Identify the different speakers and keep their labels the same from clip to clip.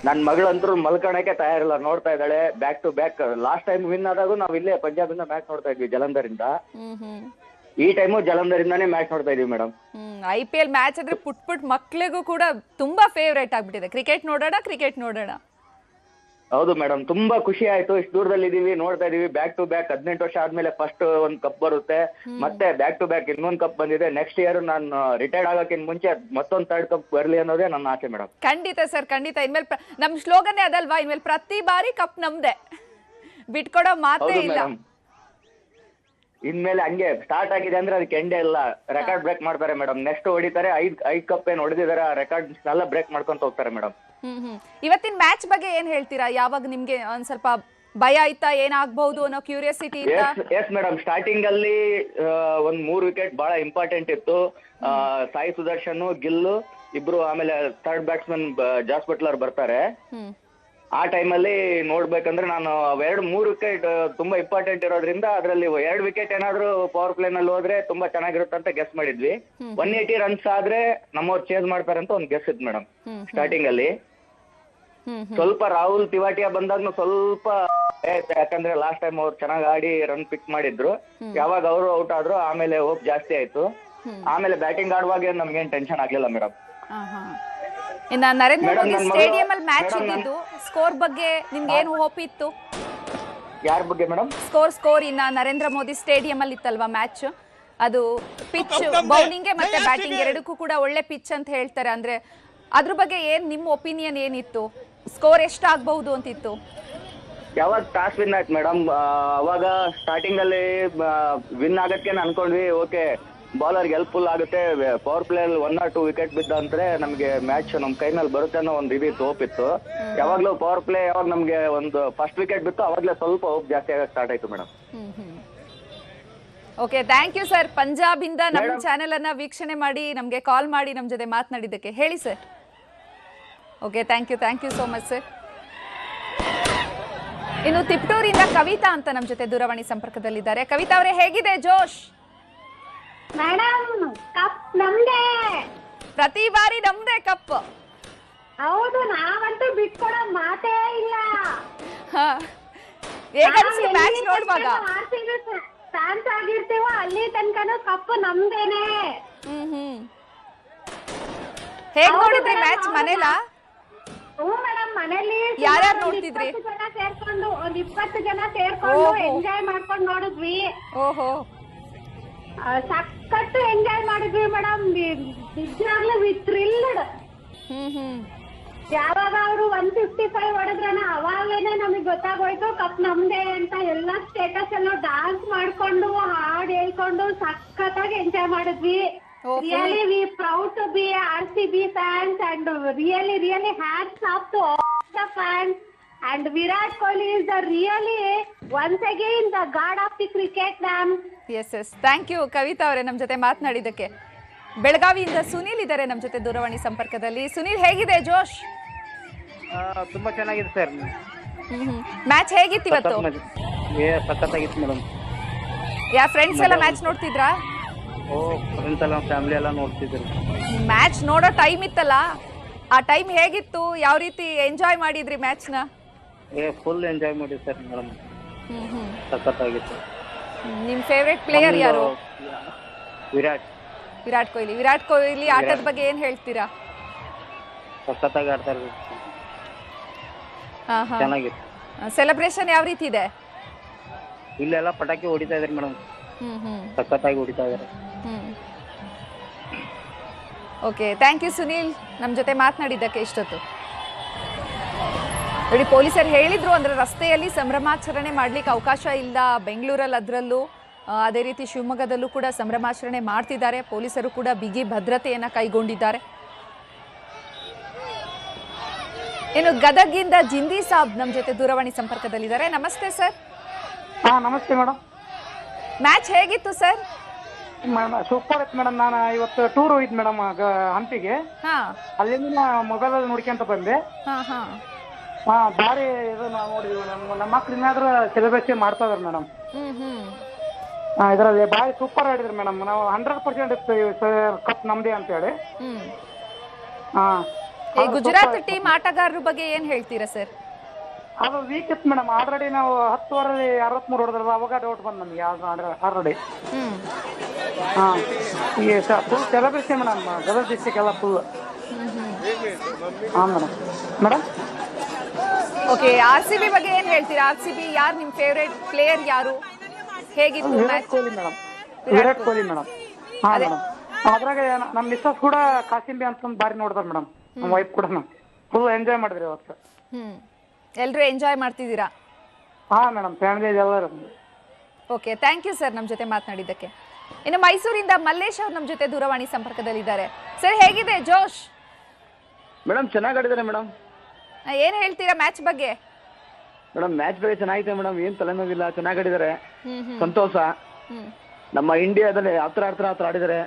Speaker 1: ನನ್ ಮಗಳಂತೂ ಮಲ್ಕೊಳಕ್ಕೆ ತಯಾರಿಲ್ಲ, ನೋಡ್ತಾ ಇದ್ದಾಳೆ back to back. Last time win ಆದಾಗೂ ನಾವ್ ಇಲ್ಲೇ ಪಂಜಾಬ್ ಇಂದ ಮ್ಯಾಚ್ ನೋಡ್ತಾ ಇದ್ವಿ ಜಲಂಧರಿಂದ. ಈ ಟೈಮು ಜಲಂಧರಿಂದಾನೇ ಮ್ಯಾಚ್ ನೋಡ್ತಾ ಇದೀವಿ ಮೇಡಮ್.
Speaker 2: IPL ಮ್ಯಾಚ್ ಅಂದ್ರೆ ಪುಟ್ ಮಕ್ಳಿಗೂ ಕೂಡ ತುಂಬಾ ಫೇವ್ರೇಟ್ ಆಗ್ಬಿಟ್ಟಿದೆ. ಕ್ರಿಕೆಟ್ ನೋಡೋಣ.
Speaker 1: ಹೌದು ಮೇಡಮ್, ತುಂಬಾ ಖುಷಿ ಆಯ್ತು. ಇಷ್ಟು ದೂರದಲ್ಲಿ ಇದೀವಿ, ನೋಡ್ತಾ ಇದೀವಿ ಬ್ಯಾಕ್ ಟು ಬ್ಯಾಕ್. 18 ವರ್ಷ ಆದ್ಮೇಲೆ ಫಸ್ಟ್ ಒಂದ್ ಕಪ್ ಬರುತ್ತೆ, ಮತ್ತೆ ಬ್ಯಾಕ್ ಟು ಬ್ಯಾಕ್ ಇನ್ನೊಂದ್ ಕಪ್ ಬಂದಿದೆ. ನೆಕ್ಸ್ಟ್ ಇಯರ್ ನಾನು ರಿಟೈರ್ಡ್ ಆಗೋಕ್ಕಿಂತ ಮುಂಚೆ ಮತ್ತೊಂದ್ 3rd ಕಪ್ ಬರ್ಲಿ ಅನ್ನೋದೇ ನನ್ನ ಆಸೆ ಮೇಡಮ್.
Speaker 2: ಖಂಡಿತ ಸರ್, ಖಂಡಿತ. ಇನ್ಮೇಲೆ ನಮ್ ಸ್ಲೋಗನ್ನೇ ಅದಲ್ವಾ, ಇನ್ಮೇಲೆ ಪ್ರತಿ ಬಾರಿ ಕಪ್ ನಮ್ದೆ, ಬಿಟ್ಕೊಡೋ ಮಾತೇ ಇಲ್ಲ.
Speaker 1: ಇನ್ಮೇಲೆ ಹಂಗೆ ಸ್ಟಾರ್ಟ್ ಆಗಿದೆ ಅಂದ್ರೆ ಅದಕ್ಕೆ ಎಂಡೇ ಇಲ್ಲ. ರೆಕಾರ್ಡ್ ಬ್ರೇಕ್ ಮಾಡ್ತಾರೆ ಮೇಡಮ್. ನೆಕ್ಸ್ಟ್ ಹೊಡಿತಾರೆ. 5 ಕಪ್ ಏನ್ ಹೊಡೆದಿದ್ದಾರೆ, ಆ ರೆಕಾರ್ಡ್ ಎಲ್ಲ ಬ್ರೇಕ್ ಮಾಡ್ಕೊಂತ ಹೋಗ್ತಾರೆ ಮೇಡಮ್.
Speaker 2: ಇವತ್ತಿನ ಮ್ಯಾಚ್ ಬಗ್ಗೆ ಏನ್ ಹೇಳ್ತೀರಾ? ಯಾವಾಗ ನಿಮ್ಗೆ ಒಂದ್ ಸ್ವಲ್ಪ ಭಯ ಆಯ್ತಾ, ಏನಾಗಬಹುದು ಅನ್ನೋ ಕ್ಯೂರಿಯಾಸಿಟಿ ಇತ್ತಾ?
Speaker 1: ಎಸ್ ಮೇಡಮ್, ಸ್ಟಾರ್ಟಿಂಗ್ ಅಲ್ಲಿ ಒಂದ್ 3 ವಿಕೆಟ್ ಬಹಳ ಇಂಪಾರ್ಟೆಂಟ್ ಇತ್ತು. ಸಾಯಿ ಸುದರ್ಶನ್, ಗಿಲ್ಲು ಇಬ್ರು, ಆಮೇಲೆ 3rd ಬ್ಯಾಟ್ಸ್ಮನ್ ಜಾಸ್ ಬಟ್ಲರ್ ಬರ್ತಾರೆ. ಆ ಟೈಮಲ್ಲಿ ನೋಡ್ಬೇಕಂದ್ರೆ ನಾನು 2-3 ವಿಕೆಟ್ ತುಂಬಾ ಇಂಪಾರ್ಟೆಂಟ್ ಇರೋದ್ರಿಂದ ಅದ್ರಲ್ಲಿ 2 ವಿಕೆಟ್ ಏನಾದ್ರು ಪವರ್ ಪ್ಲೇ ನಲ್ಲಿ ಹೋದ್ರೆ ತುಂಬಾ ಚೆನ್ನಾಗಿರುತ್ತೆ ಅಂತ ಗೆಸ್ ಮಾಡಿದ್ವಿ. 180 ರನ್ಸ್ ಆದ್ರೆ ನಮ್ಮವ್ರು ಚೇಂಜ್ ಮಾಡ್ತಾರೆ ಅಂತ ಒಂದ್ ಗೆಸ್ ಇತ್ತು ಮೇಡಮ್ ಸ್ಟಾರ್ಟಿಂಗ್ ಅಲ್ಲಿ. ಸ್ವಲ್ಪ ರಾಹುಲ್ ತಿವಾಟಿಯಾ ಬಂದಾಗ್ನು ಸ್ವಲ್ಪ ಯಾಕಂದ್ರೆ ಲಾಸ್ಟ್ ಟೈಮ್ ಅವ್ರು ಚೆನ್ನಾಗಿ ಆಡಿ ರನ್ ಪಿಕ್ ಮಾಡಿದ್ರು. ಯಾವಾಗ ಅವರು ಔಟ್ ಆದ್ರು ಆಮೇಲೆ ಹೋಪ್ ಜಾಸ್ತಿ ಆಯ್ತು. ಆಮೇಲೆ ಬ್ಯಾಟಿಂಗ್ ಆಡುವಾಗ ನಮ್ಗೇನ್ ಟೆನ್ಷನ್ ಆಗ್ಲಿಲ್ಲ ಮೇಡಮ್.
Speaker 2: ಇನ್ನ ನರೇಂದ್ರ ಮೋದಿ ಸ್ಟೇಡಿಯಂ ಅಲ್ಲಿ ಮ್ಯಾಚ್ ಇದ್ದಿದ್ದು, ಸ್ಕೋರ್ ಬಗ್ಗೆ ನಿಮ್ಗೆ ಏನು ಹೋಪ್ ಇತ್ತು?
Speaker 1: ಯಾರ ಬಗ್ಗೆ ಮೇಡಮ್?
Speaker 2: ಸ್ಕೋರ್ ಇನ್ನ ನರೇಂದ್ರ ಮೋದಿ ಸ್ಟೇಡಿಯಂ ಅಲ್ಲಿ ಇತ್ತಲ್ವಾ ಮ್ಯಾಚ್, ಅದು ಪಿಚ್ ಬೌಲಿಂಗ್ ಮತ್ತೆ ಬ್ಯಾಟಿಂಗ್ ಎರಡಕ್ಕೂ ಕೂಡ ಒಳ್ಳೆ ಪಿಚ್ ಅಂತ ಹೇಳ್ತಾರೆ. ಅಂದ್ರೆ ಅದ್ರ ಬಗ್ಗೆ ಏನ್ ನಿಮ್ಮ ಒಪಿನಿಯನ್ ಏನಿತ್ತು? ಸ್ಕೋರ್ ಎಷ್ಟಾಗಬಹುದು ಅಂತಿತ್ತು?
Speaker 1: ಯಾವಾಗ ಟಾಸ್ ವಿನ್ ಆಯ್ತು ಮೇಡಮ್, ಅವಾಗ ಸ್ಟಾರ್ಟಿಂಗ್ ಅಲ್ಲಿ ವಿನ್ ಆಗಕ್ಕೆ ಅನ್ಕೊಂಡ್ವಿ. ಓಕೆ, ಬೌಲರ್ಗೆ ಹೆಲ್ಪ್ಫುಲ್ ಆಗುತ್ತೆ, ಪವರ್ ಪ್ಲೇ ಅಲ್ಲಿ 1 or 2 ವಿಕೆಟ್ ಬಿದ್ದ ಅಂದ್ರೆ ನಮ್ಗೆ ಮ್ಯಾಚ್ ನಮ್ ಕೈನಲ್ಲಿ ಬರುತ್ತೆ ಅನ್ನೋ ಒಂದು ಇದಿತ್ತು, ಹೋಪ್ ಇತ್ತು. ಯಾವಾಗ್ಲೂ ಪವರ್ ಪ್ಲೇ ಯಾವಾಗ ನಮ್ಗೆ ಒಂದು ಫಸ್ಟ್ ವಿಕೆಟ್ ಬಿತ್ತು ಅವಾಗ್ಲೇ ಸ್ವಲ್ಪ ಹೋಪ್ ಜಾಸ್ತಿ ಆಗಕ್ಕೆ ಸ್ಟಾರ್ಟ್ ಆಯ್ತು madam.
Speaker 2: Okay, thank you sir. Punjab ಇಂದ ನಮ್ಮ ಚಾನೆಲ್ ಅನ್ನ ವೀಕ್ಷಣೆ ಮಾಡಿ ನಮ್ಗೆ ಕಾಲ್ ಮಾಡಿ ನಮ್ ಜೊತೆ ಮಾತನಾಡಿದ್ದಕ್ಕೆ ಹೇಳಿ sir. Okay, thank you so much sir. ಇನ್ನು ತಿಪ್ಟೂರಿಂದ ಕವಿತಾ ಅಂತ ನಮ್ ಜೊತೆ ದೂರವಾಣಿ ಸಂಪರ್ಕದಲ್ಲಿದ್ದಾರೆ. ಕವಿತಾ ಅವರೇ, ಹೇಗಿದೆ ಜೋಶ್?
Speaker 3: ಮೇಡಮ್, ಕಪ್ ನಮ್ದೇ,
Speaker 2: ಪ್ರತಿ ಬಾರಿ ನಮ್ದೇ ಕಪ್.
Speaker 3: ಹೌದು, ನಾವಂತೂ ಬಿಟ್ಕೊಡೋ ಮಾತೇ ಇಲ್ಲ.
Speaker 2: ಹೇಗನ್ಸಿ ಮ್ಯಾಚ್ ನೋಡುವಾಗ?
Speaker 3: ಫ್ಯಾನ್ಸ್ ಆಗಿರ್ತೀವೋ ಅಲ್ಲಿ ತನಕನೂ ಕಪ್ ನಮ್ದೇನೆ.
Speaker 2: ಹೇಗ್ ನೋಡಿದ್ರಿ ಮ್ಯಾಚ್? ಮನೇಲ?
Speaker 3: ಹ್ಞೂ ಮೇಡಮ್, ಮನೇಲಿ
Speaker 2: ಯಾರ್ಯಾರು ನೋಡ್ತಿದ್ರಿ?
Speaker 3: ಒಂದ್ 20 ಜನ ಸೇರ್ಕೊಂಡು ಎಂಜಾಯ್ ಮಾಡ್ಕೊಂಡು ನೋಡಿದ್ವಿ.
Speaker 2: ಓಹೋ,
Speaker 3: ಸಖತ್ತು ಎಂಜಾಯ್ ಮಾಡಿದ್ವಿ ಮೇಡಮ್. ನಿಜವಾಗ್ಲೂ ವಿ ಥ್ರಿಲ್ಡ್. ಯಾವಾಗ ಅವರು 155 ಹೊಡೆದ್ರನ ಅವಾಗೇನೆ ನಮಗ್ ಗೊತ್ತಾಗೋಯ್ತು ಕಪ್ ನಮ್ದೇ ಅಂತ. ಎಲ್ಲಾ ಸ್ಟೇಟಸ್ ಎಲ್ಲ ಡಾನ್ಸ್ ಮಾಡ್ಕೊಂಡು ಹಾಡ್ ಹೇಳ್ಕೊಂಡು ಸಖತ್ತಾಗಿ ಎಂಜಾಯ್ ಮಾಡಿದ್ವಿ. Really we proud to be RCB fans and really hats off to all the fans. And Virat Kohli is the really once again the god of the cricket, ma'am.
Speaker 2: Yes. Thank you Kavitha ಅವರೇ ನಮ್ ಜೊತೆ ಮಾತನಾಡಿದ್ದಕ್ಕೆ. ಬೆಳಗಾವಿಯಿಂದ ಸುನೀಲ್ ಇದ್ದಾರೆ ನಮ್ ಜೊತೆ ದೂರವಾಣಿ ಸಂಪರ್ಕದಲ್ಲಿ. ಸುನೀಲ್, ಹೇಗಿದೆ ಜೋಶ್?
Speaker 4: ತುಂಬಾ ಚೆನ್ನಾಗಿದೆ ಸರ್.
Speaker 2: ಮ್ಯಾಚ್ ಹೇಗಿತ್ತು ಇವತ್ತು?
Speaker 4: ಸಖತ್ತಾಗಿತ್ತು ಮೇಡಮ್.
Speaker 2: ಯಾ ಫ್ರೆಂಡ್ಸ್ ಎಲ್ಲ ಮ್ಯಾಚ್ ನೋಡ್ತಿದ್ರಾ?
Speaker 4: ಫ್ರೆಂಡ್ಸ್ ಎಲ್ಲ ಫ್ಯಾಮಿಲಿ ಎಲ್ಲ ನೋಡ್ತಿದ್ರು.
Speaker 2: ಮ್ಯಾಚ್ ನೋಡೋ ಟೈಮ್ ಇತ್ತಲ್ಲ, ಆ ಟೈಮ್ ಹೇಗಿತ್ತು? ಯಾವ ರೀತಿ ಎಂಜಾಯ್ ಮಾಡಿದ್ರಿ ಮ್ಯಾಚ್ ನ?
Speaker 4: ಫುಲ್ ಎಂಜಾಯ್ ಮಾಡಿ ಸರ್ ಮೇಡಮ್, ಸಖತ್ತಾಗಿತ್ತು.
Speaker 2: ನಿಮ್ ಫೇವರೇಟ್ ಪ್ಲೇಯರ್ ಯಾರು?
Speaker 4: ವಿರಾಟ್
Speaker 2: ಕೊಹ್ಲಿ ಆಟದ ಬಗ್ಗೆ ಏನ್ ಹೇಳ್ತೀರಾ?
Speaker 4: ಸಖತ್ತಾಗಿ ಆಡ್ತಾರೆ, ಚೆನ್ನಾಗಿತ್ತು.
Speaker 2: ಸೆಲೆಬ್ರೇಷನ್ ಯಾವ ರೀತಿ ಇದೆ?
Speaker 4: ಇಲ್ಲೆಲ್ಲ ಪಟಾಕಿ ಹೊಡಿತಾ ಇದಾರೆ ಮೇಡಮ್, ಸಖತ್ತಾಗಿ ಹೊಡಿತಾ ಇದಾರೆ.
Speaker 2: ಓಕೆ, ಥ್ಯಾಂಕ್ ಯು ಸುನೀಲ್ ನಮ್ಮ ಜೊತೆ ಮಾತನಾಡಿದ್ದಕ್ಕೆ ಇಷ್ಟೊತ್ತು. ನೋಡಿ, ಪೊಲೀಸರು ಹೇಳಿದ್ರು ಅಂದ್ರೆ ರಸ್ತೆಯಲ್ಲಿ ಸಂಭ್ರಮಾಚರಣೆ ಮಾಡ್ಲಿಕ್ಕೆ ಅವಕಾಶ ಇಲ್ಲ. ಬೆಂಗಳೂರಲ್ಲಿ ಅದರಲ್ಲೂ, ಅದೇ ರೀತಿ ಶಿವಮೊಗ್ಗದಲ್ಲೂ ಕೂಡ ಸಂಭ್ರಮಾಚರಣೆ ಮಾಡ್ತಿದ್ದಾರೆ. ಪೊಲೀಸರು ಕೂಡ ಬಿಗಿ ಭದ್ರತೆಯನ್ನ ಕೈಗೊಂಡಿದ್ದಾರೆ. ಇನ್ನು ಗದಗಿಂದ ಜಿಂದಿ ಸಾಬ್ ನಮ್ಮ ಜೊತೆ ದೂರವಾಣಿ ಸಂಪರ್ಕದಲ್ಲಿದ್ದಾರೆ. ನಮಸ್ತೆ ಸರ್.
Speaker 4: ನಮಸ್ತೆ ಮೇಡಮ್.
Speaker 2: ಮ್ಯಾಚ್ ಹೇಗಿತ್ತು ಸರ್?
Speaker 4: ಸೂಪರ್ ಇತ್ತು ಮೇಡಮ್. ನಾನು ಇವತ್ತು ಟೂರ್ ಹೋಗಿದ್ ಮೇಡಮ್ ಹಂಪಿಗೆ. ಅಲ್ಲಿಂದ ಮೊಬೈಲ್ ಅಲ್ಲಿ ನೋಡ್ಕೊಂತ ಬಂದೆ. ಬಾರಿ ಇದು ನಾವು ನೋಡಿದ್ವಿ. ನಮ್ಮ ಮಕ್ಳು ಇನ್ನಾದ್ರೂ ಸೆಲೆಬ್ರೇಷನ್ ಮಾಡ್ತಾ ಇದಾರೆ ಮೇಡಮ್. ಇದರಲ್ಲಿ ಬಾರಿ ಸೂಪರ್ ಆಡಿದ್ರು ಮೇಡಮ್. ನಾವು 100% ಇತ್ತು ಕಪ್ ನಮ್ದೇ ಅಂತ ಹೇಳಿ.
Speaker 2: ಈ ಗುಜರಾತ್ ಟೀಮ್ ಆಟಗಾರರ ಬಗ್ಗೆ ಏನ್ ಹೇಳ್ತೀರಾ ಸರ್?
Speaker 4: ಅದು ವೀಕ್ ಇತ್ತು ಮೇಡಮ್. ಆಲ್ರೆಡಿ ನಾವು 10 ಓವರ್ 63 ಹೊಡೆದ್ರಲ್ಲ, ಅವಾಗ ಡೌಟ್ ಬಂದು ನಮಗೆ ಆಲ್ರೆಡಿ. ಹಾಂ, ಈಗ full celebration madam, Gadag district ಎಲ್ಲ ಫುಲ್. ಹಾಂ ಮೇಡಮ್. ಮೇಡಮ್
Speaker 2: ಓಕೆ, RCB ಬಗ್ಗೆ ಏನ್ ಹೇಳ್ತೀರಾ? RCB ಯಾರು ನಿಮ್ ಫೇವರೇಟ್ ಪ್ಲೇಯರ್ ಯಾರು? ಹೇಗಿತ್ತು
Speaker 4: ವಿರಾಟ್ ಕೊಹ್ಲಿ ಮೇಡಮ್. ವಿರಾಟ್ ಕೊಹ್ಲಿ ಮೇಡಮ್. ಹಾಂ ಮೇಡಮ್. ಅದ್ರಾಗ ನಮ್ಮ ಮಿಸ್ಸಸ್ ಕೂಡ ಕಾಸಿಂಬಿ ಅಂತಂದು ಬಾರಿ ನೋಡ್ತಾರೆ ಮೇಡಮ್. ನಮ್ಮ ವೈಫ್ ಕೂಡ ಫುಲ್ ಎಂಜಾಯ್ ಮಾಡಿದ್ರಿ ಅವತ್ತು.
Speaker 2: ಎಲ್ರು ಎಂಜಾಯ್ ಮಾಡ್ತಿದ್ದೀರಾ?
Speaker 4: ಹಾಂ ಮೇಡಮ್, ಫ್ಯಾಮಿಲಿ ಎಲ್ಲರೂ.
Speaker 2: ಓಕೆ, ಥ್ಯಾಂಕ್ ಯು ಸರ್ ನಮ್ಮ ಜೊತೆ ಮಾತನಾಡಿದ್ದಕ್ಕೆ. ಇನ್ನು ಮೈಸೂರಿಂದ ಮಲ್ಲೇಶ್ ಅವ್ರು ನಮ್ಮ ಜೊತೆ ದೂರವಾಣಿ ಸಂಪರ್ಕದಲ್ಲಿದ್ದಾರೆ. ಸರ್, ಹೇಗಿದೆ ಜೋಶ್?
Speaker 1: ಮೇಡಮ್ ಚೆನ್ನಾಗಿ ಆಡಿದ್ದಾರೆ ಮೇಡಮ್.
Speaker 2: ಏನ್ ಹೇಳ್ತೀರಾ ಮ್ಯಾಚ್ ಬಗ್ಗೆ?
Speaker 1: ಮೇಡಮ್ ಮ್ಯಾಚ್ ಬಗ್ಗೆ ಚೆನ್ನಾಗಿದೆ ಮೇಡಮ್, ಏನ್ ತಲೆನೋವಿಲ್ಲ, ಚೆನ್ನಾಗಿ ಆಡಿದ್ದಾರೆ. ಸಂತೋಷ. ನಮ್ಮ ಇಂಡಿಯಾದಲ್ಲಿ ಹತ್ರ ಆಡಿದ್ದಾರೆ.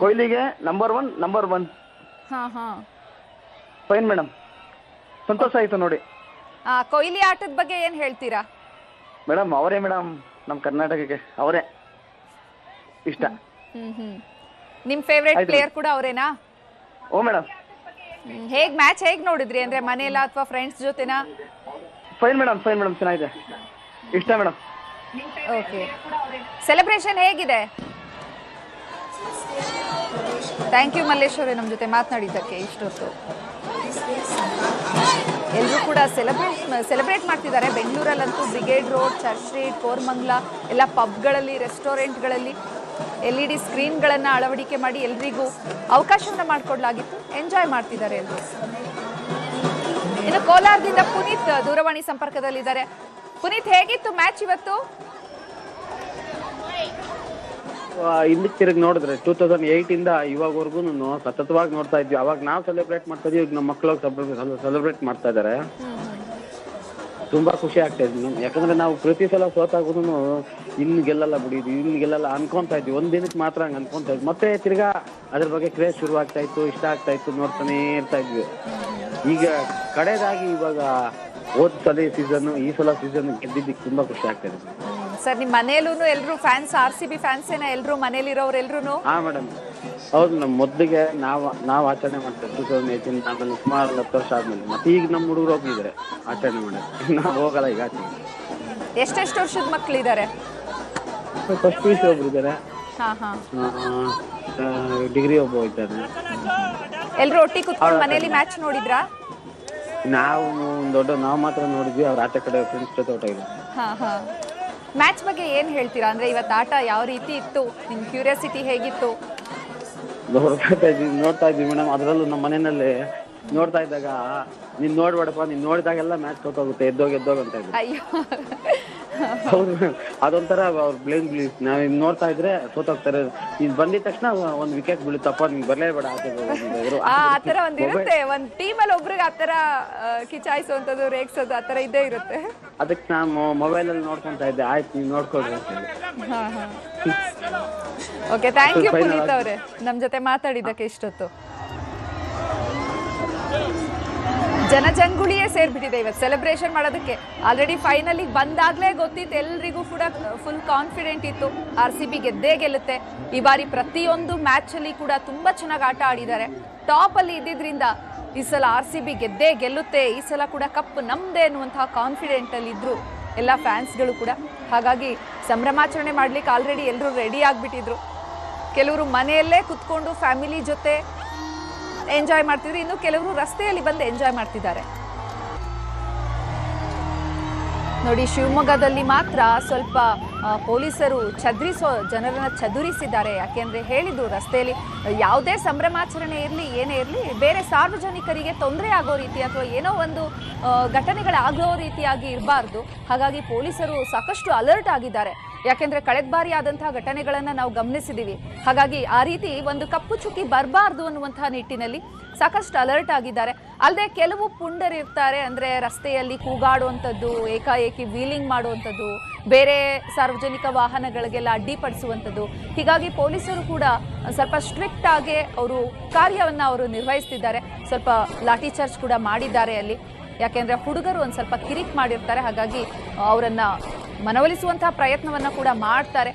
Speaker 1: ಕೊಹ್ಲಿಗೆ ನಂಬರ್ ಒನ್. ಫೈನ್ ಮೇಡಮ್, ಸಂತೋಷ ಆಯ್ತು ನೋಡಿ.
Speaker 2: ಕೊಹ್ಲಿ ಆಟದ ಬಗ್ಗೆ ಏನ್ ಹೇಳ್ತೀರಾ?
Speaker 1: ಮೇಡಮ್ ಅವರೇ ಮೇಡಮ್, ನಮ್ಮ ಕರ್ನಾಟಕಕ್ಕೆ ಅವರೇ ಇಷ್ಟ.
Speaker 2: ನಿಮ್ ಫೇವರೇಟ್ ಪ್ಲೇಯರ್ ಕೂಡ ಅವರೇನಾ?
Speaker 1: ಓ ಮೇಡಮ್.
Speaker 2: ಮ್ಯಾಚ್ ಹೇಗ್ ನೋಡಿದ್ರಿ? ಅಂದ್ರೆ ಮನೆಯಲ್ಲ ಅಥವಾ ಫ್ರೆಂಡ್ಸ್ ಜೊತೆನಾ?
Speaker 1: ಫೈನ್ ಮೇಡಮ್, ಚೆನ್ನಾಗಿದೆ, ಇಷ್ಟ ಮೇಡಮ್.
Speaker 2: ಓಕೆ, ಸೆಲೆಬ್ರೇಷನ್ ಹೇಗಿದೆ? ಥ್ಯಾಂಕ್ ಯು ಮಲ್ಲೇಶ್ವರಿ ನಮ್ಮ ಜೊತೆ ಮಾತನಾಡಿದ್ದಕ್ಕೆ ಇಷ್ಟೊತ್ತು. ಎಲ್ಲರೂ ಕೂಡ ಸೆಲೆಬ್ರೇಟ್ ಮಾಡ್ತಿದ್ದಾರೆ. ಬೆಂಗಳೂರಲ್ಲಂತೂ Brigade road, Church street, Koramangala ಎಲ್ಲ ಪಬ್ಗಳಲ್ಲಿ, ರೆಸ್ಟೋರೆಂಟ್ಗಳಲ್ಲಿ LED ಸ್ಕ್ರೀನ್ಗಳನ್ನು ಅಳವಡಿಕೆ ಮಾಡಿ ಎಲ್ರಿಗೂ ಅವಕಾಶವನ್ನು ಮಾಡಿಕೊಡ್ಲಾಗಿತ್ತು. ಎಂಜಾಯ್ ಮಾಡ್ತಿದ್ದಾರೆ ಎಲ್ಲರೂ. ಇನ್ನು ಕೋಲಾರದಿಂದ ಪುನೀತ್ ದೂರವಾಣಿ ಸಂಪರ್ಕದಲ್ಲಿದ್ದಾರೆ. ಪುನೀತ್, ಹೇಗಿತ್ತು ಮ್ಯಾಚ್ ಇವತ್ತು?
Speaker 5: ಹಿಂದಕ್ಕೆ ತಿರುಗಿ ನೋಡಿದ್ರೆ 2008 ಇಂದ ಇವಾಗವರೆಗೂ ಸತತವಾಗಿ ನೋಡ್ತಾ ಇದ್ವಿ. ಅವಾಗ ನಾವು ಸೆಲೆಬ್ರೇಟ್ ಮಾಡ್ತಾ ಇದ್ವಿ, ಈಗ ನಮ್ಮ ಮಕ್ಕಳು ಸೆಲೆಬ್ರೇಟ್ ಮಾಡ್ತಾ ಇದ್ದಾರೆ. ತುಂಬಾ ಖುಷಿ ಆಗ್ತಾ ಇದ್ವಿ. ಯಾಕಂದ್ರೆ ನಾವು ಪ್ರತಿ ಸಲ ಸೋತಾಗೂ ಇನ್ನು ಗೆಲ್ಲಲ್ಲ ಬಿಡಿದ್ವಿ, ಇನ್ನು ಗೆಲ್ಲಲ್ಲ ಅನ್ಕೊಂತಾ ಇದ್ವಿ. ಒಂದ್ ದಿನಕ್ಕೆ ಮಾತ್ರ ಹಂಗೆ ಅನ್ಕೊಂತಾ ಇದ್ವಿ. ಮತ್ತೆ ತಿರ್ಗಾ ಅದ್ರ ಬಗ್ಗೆ ಕ್ರೇಜ್ ಶುರು ಆಗ್ತಾ ಇತ್ತು, ಇಷ್ಟ ಆಗ್ತಾ ಇತ್ತು, ನೋಡ್ತಾನೆ ಇರ್ತಾ ಇದ್ವಿ. ಈಗ ಕಡೆದಾಗಿ ಇವಾಗ ಹೋದ್ ಸಲ ಸೀಸನ್, ಈ ಸಲ ಸೀಸನ್ ಗೆದ್ದಿದ್ದಕ್ಕೆ ತುಂಬಾ ಖುಷಿ ಆಗ್ತಾ ಇದೆ.
Speaker 2: ಸರ್, ನಿಮ್ಮ ಮನೆಯಲ್ಲೂ ಎಲ್ರು ಫ್ಯಾನ್ಸ್, RCB ಫ್ಯಾನ್ಸ್ ಏನ ಎಲ್ರು ಮನೇಲಿರೋರು ಎಲ್ರು?
Speaker 5: ಹಾ ಮೇಡಮ್, ಹೌದು. ನಮ್ಮ ಮೊದಲಿಗೆ ನಾವು ಆಚರಣೆ ಮಾಡ್ತೇವೆ 2018 ಆಮೇಲೆ ಸುಮಾರು 10 ವರ್ಷ ಆದ್ಮೇಲೆ. ಮತ್ತೆ ಈಗ ನಮ್ಮ ಹುಡುಗರು ಹೋಗಿದ್ದಾರೆ ಆಚರಣೆ ಮಾಡಿ, ನಾವು ಹೋಗಲ್ಲ ಈಗ ಆಚರಣೆ.
Speaker 2: ಎಷ್ಟೆಷ್ಟು ವರ್ಷದ ಮಕ್ಕಳಿದ್ದಾರೆ?
Speaker 5: ಫಸ್ಟ್ PUC ಒಬ್ರು ಇದ್ದಾರೆ, ಡಿಗ್ರಿ ಒಬ್ಬ ಇದ್ದಾರೆ.
Speaker 2: ಎಲ್ರು ಒಟ್ಟಿಗೆ ಕುತ್ಕೊಂಡು ಮನೆಯಲ್ಲಿ ಮ್ಯಾಚ್ ನೋಡಿದ್ರಾ?
Speaker 5: ನಾವು ನಾವು ಮಾತ್ರ ನೋಡಿದ್ವಿ, ಅವ್ರ ಆಚೆ ಕಡೆ ಫ್ರೆಂಡ್ಸ್ ಜೊತೆ ಹೊರಟಿದ್ರು.
Speaker 2: ಮ್ಯಾಚ್ ಬಗ್ಗೆ ಏನ್ ಹೇಳ್ತೀರಾ? ಅಂದ್ರೆ ಇವತ್ತು ಆಟ ಯಾವ ರೀತಿ ಇತ್ತು? ನಿಮ್ ಕ್ಯೂರಿಯಾಸಿಟಿ ಹೇಗಿತ್ತು?
Speaker 5: ನೋಡ್ತಾ ಇದ್ವಿ ಮೇಡಮ್. ಅದರಲ್ಲೂ ನಮ್ಮ ಮನೆಯಲ್ಲಿ ನೋಡ್ತಾ ಇದ್ದಾಗ, ನೀನ್ ನೋಡ್ಬೇಡಪ್ಪ, ನೀನ್ ನೋಡಿದಾಗೆಲ್ಲ ಮ್ಯಾಚ್ ಸೋತೋಗುತ್ತೆ, ಎದ್ದೋಗ ಅಂತ ಇದ್ವಿ.
Speaker 2: ಅಯ್ಯೋ,
Speaker 5: ಹೌದು. ಅದೊಂಥರ ಅವ್ರ ಬ್ಲೇಮ್ ಬ್ಲೀಸ್. ನಾವ್ ನೋಡ್ತಾ ಇದ್ರೆ ಸೋತೋಗ್ತಾರೆ. ನೀನ್ ಬಂದಿದ ತಕ್ಷಣ ಒಂದ್ ವಿಕೆಟ್ ಬೀಳುತ್ತಪ್ಪ, ನಿನ್ ಬರ್ಲೇಬೇಡ ಆಚೆ.
Speaker 2: ಆತರ ಒಂದಿರುತ್ತೆ, ಒಂದ್ ಟೀಮ್ ಅಲ್ಲಿ ಒಬ್ರಿಗೆ ಆತರ ಕಿಚಾಯಿಸುವಂತದ್ದು, ರೇಗ್ಸೋದು ಆತರ ಇದ್ದೇ ಇರುತ್ತೆ.
Speaker 5: ಅದಕ್ಕೆ ನಾನು ಮೊಬೈಲ್ ಅಲ್ಲಿ ನೋಡ್ಕೊಂತ ಇದ್ದೆ. ಆಯ್ತು, ನೀವು ನೋಡ್ಕೊಳ್ರಿ ಅಂತ ಹೇಳಿ.
Speaker 2: ಓಕೆ, ಥ್ಯಾಂಕ್ ಯು ಪುನೀತ್ ಅವರೇ ನಮ್ ಜೊತೆ ಮಾತಾಡಿದ್ದಕ್ಕೆ ಇಷ್ಟೊತ್ತು. ಜನಜಂಗುಳಿಯೇ ಸೇರ್ಬಿಟ್ಟಿದೆ ಇವತ್ತು ಸೆಲೆಬ್ರೇಷನ್ ಮಾಡೋದಕ್ಕೆ. ಆಲ್ರೆಡಿ ಫೈನಲಿಗೆ ಬಂದಾಗ್ಲೇ ಗೊತ್ತಿತ್ತು, ಎಲ್ರಿಗೂ ಕೂಡ ಫುಲ್ ಕಾನ್ಫಿಡೆಂಟ್ ಇತ್ತು RCB ಗೆದ್ದೇ ಗೆಲ್ಲುತ್ತೆ. ಈ ಬಾರಿ ಪ್ರತಿಯೊಂದು ಮ್ಯಾಚ್ ಅಲ್ಲಿ ಕೂಡ ತುಂಬಾ ಚೆನ್ನಾಗಿ ಆಟ ಆಡಿದ್ದಾರೆ. ಟಾಪ್ ಅಲ್ಲಿ ಇದ್ದಿದ್ರಿಂದ ಈ ಸಲ RCB ಗೆದ್ದೇ ಗೆಲ್ಲುತ್ತೆ, ಈ ಸಲ ಕೂಡ ಕಪ್ ನಮ್ದೇ ಅನ್ನುವಂತಹ ಕಾನ್ಫಿಡೆಂಟ್ ಅಲ್ಲಿ ಇದ್ರು ಎಲ್ಲ ಫ್ಯಾನ್ಸ್ಗಳು ಕೂಡ. ಹಾಗಾಗಿ ಸಂಭ್ರಮಾಚರಣೆ ಮಾಡ್ಲಿಕ್ಕೆ ಆಲ್ರೆಡಿ ಎಲ್ಲರೂ ರೆಡಿ ಆಗ್ಬಿಟ್ಟಿದ್ರು. ಕೆಲವರು ಮನೆಯಲ್ಲೇ ಕುತ್ಕೊಂಡು ಫ್ಯಾಮಿಲಿ ಜೊತೆ ಎಂಜಾಯ್ ಮಾಡ್ತಿದ್ರು, ಇನ್ನು ಕೆಲವರು ರಸ್ತೆಯಲ್ಲಿ ಬಂದು ಎಂಜಾಯ್ ಮಾಡ್ತಿದ್ದಾರೆ. ನೋಡಿ, ಶಿವಮೊಗ್ಗದಲ್ಲಿ ಮಾತ್ರ ಸ್ವಲ್ಪ ಪೊಲೀಸರು ಜನರನ್ನ ಚದುರಿಸಿದ್ದಾರೆ. ಯಾಕೆಂದ್ರೆ ಹೇಳಿದ್ರು, ರಸ್ತೆಯಲ್ಲಿ ಯಾವುದೇ ಸಂಭ್ರಮಾಚರಣೆ ಇರಲಿ, ಏನೇ ಇರಲಿ, ಬೇರೆ ಸಾರ್ವಜನಿಕರಿಗೆ ತೊಂದರೆ ಆಗೋ ರೀತಿ ಅಥವಾ ಏನೋ ಒಂದು ಘಟನೆಗಳಾಗೋ ರೀತಿಯಾಗಿ ಇರಬಾರ್ದು. ಹಾಗಾಗಿ ಪೊಲೀಸರು ಸಾಕಷ್ಟು ಅಲರ್ಟ್ ಆಗಿದ್ದಾರೆ. ಯಾಕೆಂದ್ರೆ ಕಳೆದ ಬಾರಿ ಆದಂತಹ ಘಟನೆಗಳನ್ನ ನಾವು ಗಮನಿಸಿದೀವಿ. ಹಾಗಾಗಿ ಆ ರೀತಿ ಒಂದು ಕಪ್ಪು ಚುಕ್ಕಿ ಬರಬಾರ್ದು ಅನ್ನುವಂತಹ ನಿಟ್ಟಿನಲ್ಲಿ ಸಾಕಷ್ಟು ಅಲರ್ಟ್ ಆಗಿದ್ದಾರೆ. ಅಲ್ಲದೆ ಕೆಲವು ಪುಂಡರಿರ್ತಾರೆ, ಅಂದ್ರೆ ರಸ್ತೆಯಲ್ಲಿ ಕೂಗಾಡುವಂಥದ್ದು, ಏಕಾಏಕಿ ವೀಲಿಂಗ್ ಮಾಡುವಂಥದ್ದು, ಬೇರೆ ಸಾರ್ವಜನಿಕ ವಾಹನಗಳಿಗೆಲ್ಲ ಅಡ್ಡಿಪಡಿಸುವಂಥದ್ದು. ಹೀಗಾಗಿ ಪೊಲೀಸರು ಕೂಡ ಸ್ವಲ್ಪ ಸ್ಟ್ರಿಕ್ಟ್ ಆಗಿ ಅವರು ನಿರ್ವಹಿಸ್ತಿದ್ದಾರೆ. ಸ್ವಲ್ಪ ಲಾಠಿ ಚಾರ್ಜ್ ಕೂಡ ಮಾಡಿದ್ದಾರೆ ಅಲ್ಲಿ. ಯಾಕೆಂದ್ರೆ ಹುಡುಗರು ಒಂದು ಸ್ವಲ್ಪ ಕಿರಿಕ್ ಮಾಡಿರ್ತಾರೆ, ಹಾಗಾಗಿ ಅವರನ್ನ ಮನವೊಲಿಸುವಂತಹ ಪ್ರಯತ್ನವನ್ನ ಕೂಡ ಮಾಡ್ತಾರೆ.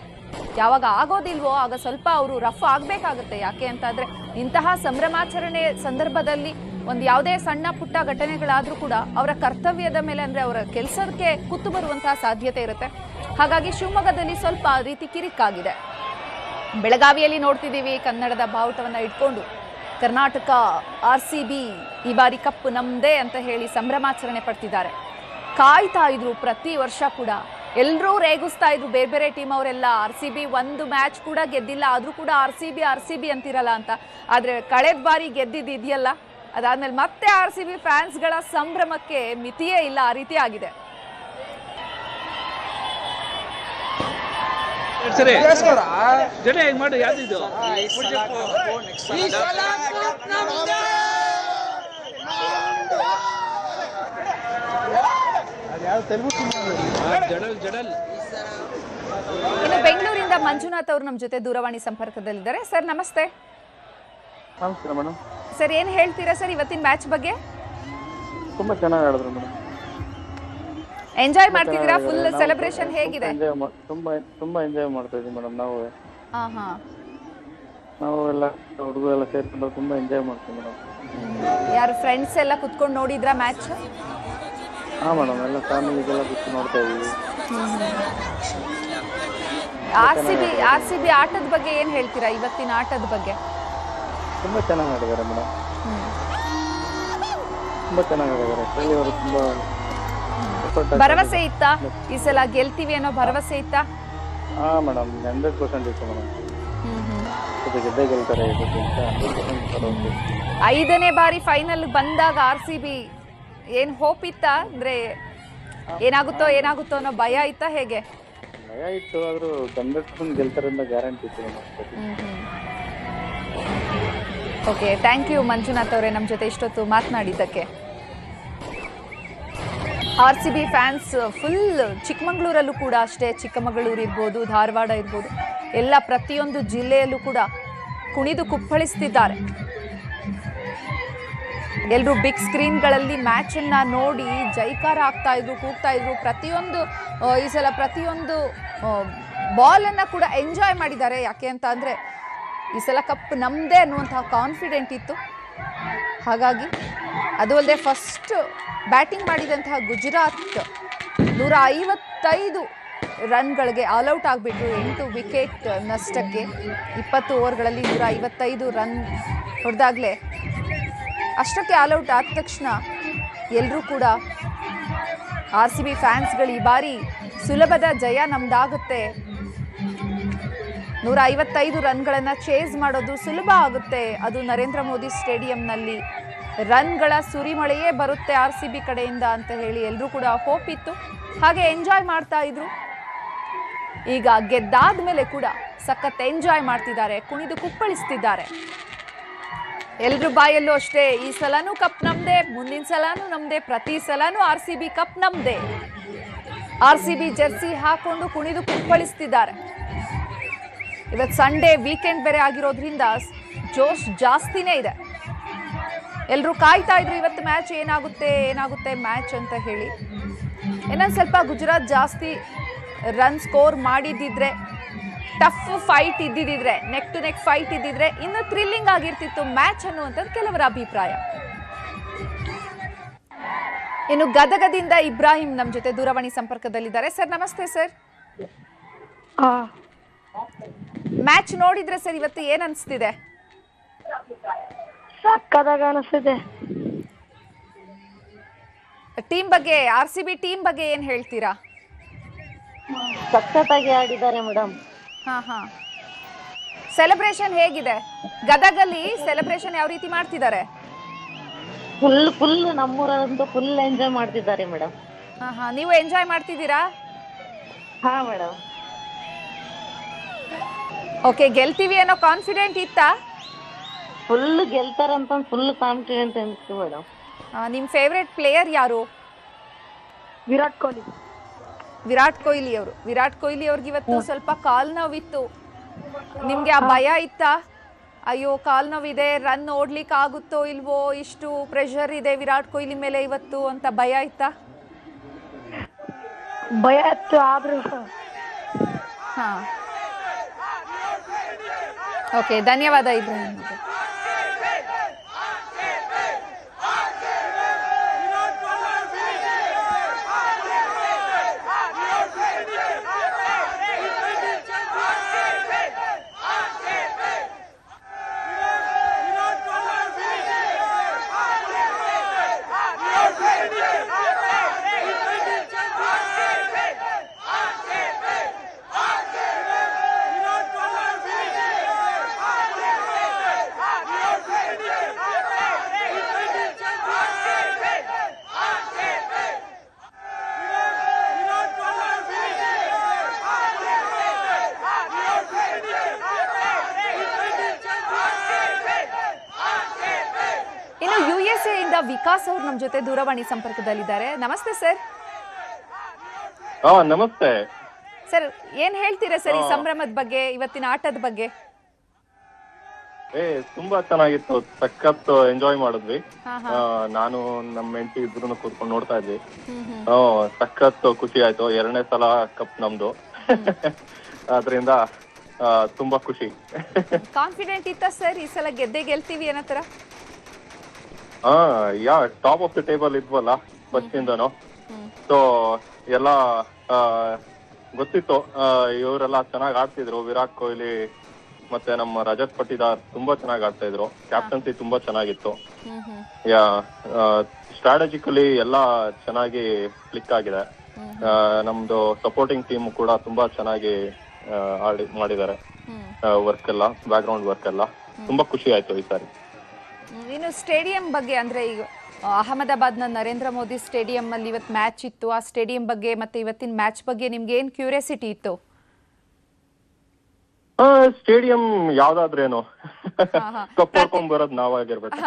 Speaker 2: ಯಾವಾಗ ಆಗೋದಿಲ್ವೋ ಆಗ ಸ್ವಲ್ಪ ಅವರು ರಫ್ ಆಗಬೇಕಾಗುತ್ತೆ. ಯಾಕೆ ಅಂತಂದ್ರೆ ಇಂತಹ ಸಂಭ್ರಮಾಚರಣೆ ಸಂದರ್ಭದಲ್ಲಿ ಒಂದು ಯಾವುದೇ ಸಣ್ಣ ಪುಟ್ಟ ಘಟನೆಗಳಾದ್ರೂ ಕೂಡ ಅವರ ಕರ್ತವ್ಯದ ಮೇಲೆ ಅಂದ್ರೆ ಅವರ ಕೆಲಸಕ್ಕೆ ಕುತ್ತು ಬರುವಂತಹ ಸಾಧ್ಯತೆ ಇರುತ್ತೆ. ಹಾಗಾಗಿ ಶಿವಮೊಗ್ಗದಲ್ಲಿ ಸ್ವಲ್ಪ ರೀತಿ ಕಿರಿಕಾಗಿದೆ. ಬೆಳಗಾವಿಯಲ್ಲಿ ನೋಡ್ತಿದ್ದೀವಿ ಕನ್ನಡದ ಬಾವುಟವನ್ನ ಇಟ್ಕೊಂಡು ಕರ್ನಾಟಕ RCB ಈ ಬಾರಿ ಕಪ್ ನಮ್ದೇ ಅಂತ ಹೇಳಿ ಸಂಭ್ರಮಾಚರಣೆ ಪಡ್ತಿದ್ದಾರೆ. ಕಾಯ್ತಾ ಇದ್ರು ಪ್ರತಿ ವರ್ಷ ಕೂಡ, ಎಲ್ಲರೂ ರೇಗಿಸ್ತಾ ಇದ್ರು ಬೇರೆ ಬೇರೆ ಟೀಮ್ ಅವರೆಲ್ಲ RCB ಒಂದು ಮ್ಯಾಚ್ ಕೂಡ ಗೆದ್ದಿಲ್ಲ, ಆದ್ರೂ ಕೂಡ RCB ಅಂತಿರಲ್ಲ ಅಂತ. ಆದ್ರೆ ಕಳೆದ ಬಾರಿ ಗೆದ್ದಿದೆಯಲ್ಲ, ಅದಾದ್ಮೇಲೆ ಮತ್ತೆ RCB ಫ್ಯಾನ್ಸ್ಗಳ ಸಂಭ್ರಮಕ್ಕೆ ಮಿತಿಯೇ ಇಲ್ಲ, ಆ ರೀತಿ ಆಗಿದೆ. ಇನ್ನು ಬೆಂಗಳೂರಿಂದ ಮಂಜುನಾಥ್ ಅವರು ನಮ್ಮ ಜೊತೆ ದೂರವಾಣಿ ಸಂಪರ್ಕದಲ್ಲಿದ್ದಾರೆ. ಸರ್ ನಮಸ್ತೆ.
Speaker 5: ನಮಸ್ಕಾರ ಮೇಡಮ್.
Speaker 2: ಸರ್ ಏನ್ ಹೇಳ್ತೀರಾ ಸರ್ ಇವತ್ತಿನ ಮ್ಯಾಚ್ ಬಗ್ಗೆ?
Speaker 5: ತುಂಬಾ ಚೆನ್ನಾಗಿ ಆಡಿದ್ರು ಮೇಡಮ್.
Speaker 2: ಎಂಜಾಯ್ ಮಾಡ್ತಿದ್ದೀರಾ? ಫುಲ್ ಸೆಲೆಬ್ರೇಷನ್ ಹೇಗಿದೆ?
Speaker 5: ತುಂಬಾ ಎಂಜಾಯ್ ಮಾಡ್ತಾ ಇದೀವಿ ಮೇಡಮ್.
Speaker 2: ಹಾ
Speaker 5: ನಾವು ಎಲ್ಲ ಹುಡುಗರು ಎಲ್ಲ ಸೇರ್ಕೊಂಡು ತುಂಬಾ ಎಂಜಾಯ್ ಮಾಡ್ತೀವಿ ಮೇಡಮ್.
Speaker 2: ಯಾರು ಫ್ರೆಂಡ್ಸ್ ಎಲ್ಲ ಕುತ್ಕೊಂಡು ನೋಡಿದ್ರಾ ಮ್ಯಾಚ್?
Speaker 5: ಹಾ ಮೇಡಮ್, ಎಲ್ಲ ಫ್ಯಾಮಿಲಿಗೆಲ್ಲ ಬಿಟ್ಟು ನೋಡ್ತಾ ಇದೀವಿ.
Speaker 2: RCB ಆಟದ ಬಗ್ಗೆ ಏನ್ ಹೇಳ್ತೀರಾ? ಇವತ್ತಿನ ಆಟದ ಬಗ್ಗೆ
Speaker 5: ತುಂಬಾ ಚೆನ್ನಾಗಿ ಆಡಿದ್ದಾರೆ ಮೇಡಮ್. ತುಂಬಾ ಚೆನ್ನಾಗಿ ಆಡಿದ್ದಾರೆ. ಅವರು ತುಂಬಾ
Speaker 2: ಭರವಸೆ ಇತ್ತಾ ಈ ಸಲ ಗೆಲ್ತೀವಿ ಅನ್ನೋ ಭರವಸೆ ಇತ್ತಾ?
Speaker 5: ಹಾ ಮೇಡಮ್, 100% ಇತ್ತು ಮೇಡಮ್. ಗೆದ್ದೇ ಗೆಲ್ತಾರೆ.
Speaker 2: 5ನೇ ಬಾರಿ ಫೈನಲ್ ಬಂದಾಗ RCB ಏನ್ ಹೋಪ್ ಇತ್ತಾ? ಅಂದ್ರೆ ಏನಾಗುತ್ತೋ ಅನ್ನೋ ಭಯ ಇತ್ತಾ? ಹೇಗೆ?
Speaker 5: ಭಯ ಇತ್ತು, ಆದ್ರೂ 100% ಗೆಲ್ತಾರೆ ಅಂತ ಗ್ಯಾರಂಟಿ ಇತ್ತು.
Speaker 2: ಓಕೆ, ಥ್ಯಾಂಕ್ ಯು ಮಂಜುನಾಥ್ ಅವರೇ ನಮ್ಮ ಜೊತೆ ಇಷ್ಟೊತ್ತು ಮಾತನಾಡಿದ್ದಕ್ಕೆ. RCB ಫ್ಯಾನ್ಸ್ ಫುಲ್ ಚಿಕ್ಕಮಗಳೂರಲ್ಲೂ ಕೂಡ ಅಷ್ಟೇ, ಚಿಕ್ಕಮಗಳೂರು ಇರ್ಬೋದು, ಧಾರವಾಡ ಇರ್ಬೋದು, ಎಲ್ಲ ಪ್ರತಿಯೊಂದು ಜಿಲ್ಲೆಯಲ್ಲೂ ಕೂಡ ಕುಣಿದು ಕುಪ್ಪಳಿಸ್ತಿದ್ದಾರೆ. ಎಲ್ಲರೂ ಬಿಗ್ ಸ್ಕ್ರೀನ್ಗಳಲ್ಲಿ ಮ್ಯಾಚನ್ನು ನೋಡಿ ಜೈಕಾರ ಆಗ್ತಾ ಇದ್ರು, ಕೂಗ್ತಾ ಇದ್ರು. ಈ ಸಲ ಪ್ರತಿಯೊಂದು ಬಾಲನ್ನು ಕೂಡ ಎಂಜಾಯ್ ಮಾಡಿದ್ದಾರೆ. ಯಾಕೆ ಅಂತ ಅಂದರೆ ಈ ಸಲ ಕಪ್ ನಮ್ಮದೇ ಅನ್ನುವಂತಹ ಕಾನ್ಫಿಡೆಂಟ್ ಇತ್ತು. ಹಾಗಾಗಿ ಅದು ಅಲ್ಲದೆ ಫಸ್ಟ್ ಬ್ಯಾಟಿಂಗ್ ಮಾಡಿದಂತಹ ಗುಜರಾತ್ 155 ರನ್ಗಳಿಗೆ ಆಲ್ಔಟ್ ಆಗಿಬಿಟ್ರು. 8 ವಿಕೆಟ್ ನಷ್ಟಕ್ಕೆ 20 ಓವರ್ಗಳಲ್ಲಿ 155 ರನ್ ಹೊಡೆದಾಗಲೇ ಅಷ್ಟಕ್ಕೆ ಆಲ್ಔಟ್ ಆದ ತಕ್ಷಣ ಎಲ್ಲರೂ ಕೂಡ RCB ಫ್ಯಾನ್ಸ್ಗಳು ಈ ಬಾರಿ ಸುಲಭದ ಜಯ ನಮ್ದಾಗುತ್ತೆ, 155 ರನ್ಗಳನ್ನು ಚೇಸ್ ಮಾಡೋದು ಸುಲಭ ಆಗುತ್ತೆ, ಅದು ನರೇಂದ್ರ ಮೋದಿ ಸ್ಟೇಡಿಯಂನಲ್ಲಿ ರನ್ಗಳ ಸುರಿಮಳೆಯೇ ಬರುತ್ತೆ RCB ಕಡೆಯಿಂದ ಅಂತ ಹೇಳಿ ಎಲ್ಲರೂ ಕೂಡ ಹೋಪ್ ಇತ್ತು. ಹಾಗೆ ಎಂಜಾಯ್ ಮಾಡ್ತಾ ಇದ್ರು. ಈಗ ಗೆದ್ದಾದ ಮೇಲೆ ಕೂಡ ಸಖತ್ ಎಂಜಾಯ್ ಮಾಡ್ತಿದ್ದಾರೆ, ಕುಣಿದು ಕುಪ್ಪಳಿಸ್ತಿದ್ದಾರೆ. ಎಲ್ರ ಬಾಯಲ್ಲೂ ಅಷ್ಟೇ, ಈ ಸಲನೂ ಕಪ್ ನಮ್ದೇ, ಮುಂದಿನ ಸಲನೂ ನಮ್ದೇ, ಪ್ರತಿ ಸಲನೂ RCB ಕಪ್ ನಮ್ದೇ. RCB ಜರ್ಸಿ ಹಾಕೊಂಡು ಕುಣಿದು ಕುಪ್ಪಳಿಸ್ತಿದ್ದಾರೆ. ಇವತ್ತು ಸಂಡೇ ವೀಕೆಂಡ್ ಬೇರೆ ಆಗಿರೋದ್ರಿಂದ ಜೋಶ್ ಜಾಸ್ತಿನೇ ಇದೆ. ಎಲ್ಲರೂ ಕಾಯ್ತಾ ಇದ್ರು ಇವತ್ತು ಮ್ಯಾಚ್ ಏನಾಗುತ್ತೆ ಮ್ಯಾಚ್ ಅಂತ ಹೇಳಿ. ಇನ್ನೊಂದು ಸ್ವಲ್ಪ ಗುಜರಾತ್ ಜಾಸ್ತಿ ರನ್ ಸ್ಕೋರ್ ಮಾಡಿದ್ದಿದ್ರೆ, ಟಫ್ ಫೈಟ್ ಇದ್ದಿದ್ರೆ, ನೆಕ್ ಟು ನೆಕ್ ಫೈಟ್ ಇದ್ದಿದ್ರೆ ಇನ್ನು ಥ್ರಿಲ್ಲಿಂಗ್ ಆಗಿರ್ತಿತ್ತು ಮ್ಯಾಚ್ ಅನ್ನುವಂಥದ್ದು ಕೆಲವರ ಅಭಿಪ್ರಾಯ. ಇನ್ನು ಗದಗದಿಂದ ಇಬ್ರಾಹಿಂ ನಮ್ಮ ಜೊತೆ ದೂರವಾಣಿ ಸಂಪರ್ಕದಲ್ಲಿದ್ದಾರೆ. ಸರ್ ನಮಸ್ತೆ. ಸರ್ ಮ್ಯಾಚ್ ನೋಡಿದ್ರೆ ಸರ್ ಇವತ್ತು ಏನ್ ಅನ್ಸ್ತಿದೆ?
Speaker 3: ಸಕ್ಕತ್ತಾಗಿ ಅನಿಸ್ತಿದೆ.
Speaker 2: ಟೀಮ್ ಬಗ್ಗೆ, RCB ಟೀಮ್ ಬಗ್ಗೆ ಏನ್ ಹೇಳ್ತೀರಾ?
Speaker 3: ಸಕ್ಕತ್ತಾಗಿ ಆಡಿದ್ದಾರೆ ಮೇಡಮ್.
Speaker 2: ಹಾ ಸೆಲೆಬ್ರೇಷನ್ ಹೇಗಿದೆ? ಗದಗಲ್ಲಿ ಸೆಲೆಬ್ರೇಷನ್ ಯಾವ ರೀತಿ ಮಾಡ್ತಿದ್ದಾರೆ?
Speaker 3: ಫುಲ್ ನಮ್ಮೂರಂತೂ ಫುಲ್ ಎಂಜಾಯ್ ಮಾಡ್ತಿದ್ದಾರೆ ಮೇಡಮ್.
Speaker 2: ನೀವು ಎಂಜಾಯ್ ಮಾಡ್ತಿದ್ದೀರಾ?
Speaker 3: ಹಾ ಮೇಡಮ್.
Speaker 2: ಓಕೆ, ಗೆಲ್ತೀವಿ ಅನ್ನೋ ಕಾನ್ಫಿಡೆಂಟ್ ಇತ್ತಾ?
Speaker 3: ಫುಲ್ ಗೆಲ್ತಾರಂತ ಫುಲ್ ಕಾನ್ಫಿಡೆಂಟ್ ಅನಿಸ್ತು ಮೇಡಮ್.
Speaker 2: ನಿಮ್ ಫೇವ್ರೆಟ್ ಪ್ಲೇಯರ್ ಯಾರು?
Speaker 3: ವಿರಾಟ್ ಕೊಹ್ಲಿ.
Speaker 2: ವಿರಾಟ್ ಕೊಹ್ಲಿ ಅವ್ರಿಗೆ ಇವತ್ತು ಸ್ವಲ್ಪ ಕಾಲ್ ನೋವಿತ್ತು. ನಿಮ್ಗೆ ಆ ಭಯ ಇತ್ತಾ? ಅಯ್ಯೋ ಕಾಲ್ ನೋವಿದೆ, ರನ್ ಓಡ್ಲಿಕ್ಕೆ ಆಗುತ್ತೋ ಇಲ್ವೋ, ಇಷ್ಟು ಪ್ರೆಷರ್ ಇದೆ ವಿರಾಟ್ ಕೊಹ್ಲಿ ಮೇಲೆ ಇವತ್ತು ಅಂತ ಭಯ ಇತ್ತಾ?
Speaker 3: ಭಯ ಇತ್ತು, ಆದ್ರೂ
Speaker 2: ಹಾ ಓಕೆ, ಧನ್ಯವಾದ ಇಬ್ರಾಹಿಂ. ವಿಕಾಸ್ ಅವರು ನಮ್ಮ ಜೊತೆ ದೂರವಾಣಿ ಸಂಪರ್ಕದಲ್ಲಿದ್ದಾರೆ. ನಮಸ್ತೆ ಸರ್.
Speaker 6: ನಮಸ್ತೆ
Speaker 2: ಸರ್, ಏನ್ ಹೇಳ್ತೀರಾ ಸರ್ ಈ ಸಂಭ್ರಮದ ಬಗ್ಗೆ, ಇವತ್ತಿನ ಆಟದ ಬಗ್ಗೆ?
Speaker 6: ತುಂಬಾ ಚೆನ್ನಾಗಿತ್ತು, ಸಖತ್ ಎಂಜಾಯ್ ಮಾಡಿದ್ವಿ. ನಾನು ನಮ್ಮ ಹೆಂಡತಿ ಇಬ್ರು ಕೂತ್ಕೊಂಡು ನೋಡ್ತಾ ಇದ್ವಿ. ಸಖತ್ ಖುಷಿ ಆಯ್ತು. 2ನೇ ಸಲ ಕಪ್ ನಮ್ದು. ಅದ್ರಿಂದ ತುಂಬಾ ಖುಷಿ.
Speaker 2: ಕಾನ್ಫಿಡೆಂಟ್ ಇತ್ತ ಸರ್ ಈ ಸಲ ಗೆಲ್ತೀವಿ ಅನ್ನೋ ತರ?
Speaker 6: ಟಾಪ್ ಆಫ್ ದ ಟೇಬಲ್ ಇದ್ವಲ್ಲ ಫಸ್ಟ್ ಇಂದನು. ಸೊ ಎಲ್ಲ ಗೊತ್ತಿತ್ತು, ಇವರೆಲ್ಲ ಚೆನ್ನಾಗಿ ಆಡ್ತಿದ್ರು. ವಿರಾಟ್ ಕೊಹ್ಲಿ ಮತ್ತೆ ನಮ್ಮ ರಜತ್ ಪಟ್ಟಿದಾರ್ ತುಂಬಾ ಚೆನ್ನಾಗಿ ಆಡ್ತಾ ಇದ್ರು. ಕ್ಯಾಪ್ಟನ್ಸಿ ತುಂಬಾ ಚೆನ್ನಾಗಿತ್ತು. ಸ್ಟ್ರಾಟಜಿಕಲಿ ಎಲ್ಲ ಚೆನ್ನಾಗಿ ಕ್ಲಿಕ್ ಆಗಿದೆ. ನಮ್ದು ಸಪೋರ್ಟಿಂಗ್ ಟೀಮ್ ಕೂಡ ತುಂಬಾ ಚೆನ್ನಾಗಿ ಮಾಡಿದ್ದಾರೆ. ವರ್ಕ್ ಎಲ್ಲ, ಬ್ಯಾಕ್ ಗ್ರೌಂಡ್ ವರ್ಕ್ ಎಲ್ಲ ತುಂಬಾ ಖುಷಿ ಆಯ್ತು ಈ ಸಾರಿ.
Speaker 2: ಇನ್ನು ಸ್ಟೇಡಿಯಂ ಬಗ್ಗೆ ಅಂದ್ರೆ, ಈಗ ಅಹಮದಾಬಾದ್ನ ನರೇಂದ್ರ ಮೋದಿ ಸ್ಟೇಡಿಯಂ ಅಲ್ಲಿ ಇವತ್ತು ಮ್ಯಾಚ್ ಇತ್ತು. ಆ ಸ್ಟೇಡಿಯಂ ಬಗ್ಗೆ ಮತ್ತೆ ಇವತ್ತಿನ ಮ್ಯಾಚ್ ಬಗ್ಗೆ ನಿಮ್ಗೆ ಏನ್ ಕ್ಯೂರಿಯಾಸಿಟಿ ಇತ್ತು?
Speaker 6: ಸ್ಟೇಡಿಯಂ ಯಾವ್ದಾದ್ರೇನು, ಕಪ್ಪಾಡ್ಕೊಂಡ್ ಬರೋದ್ ನಾವಾಗಿರ್ಬೇಕು.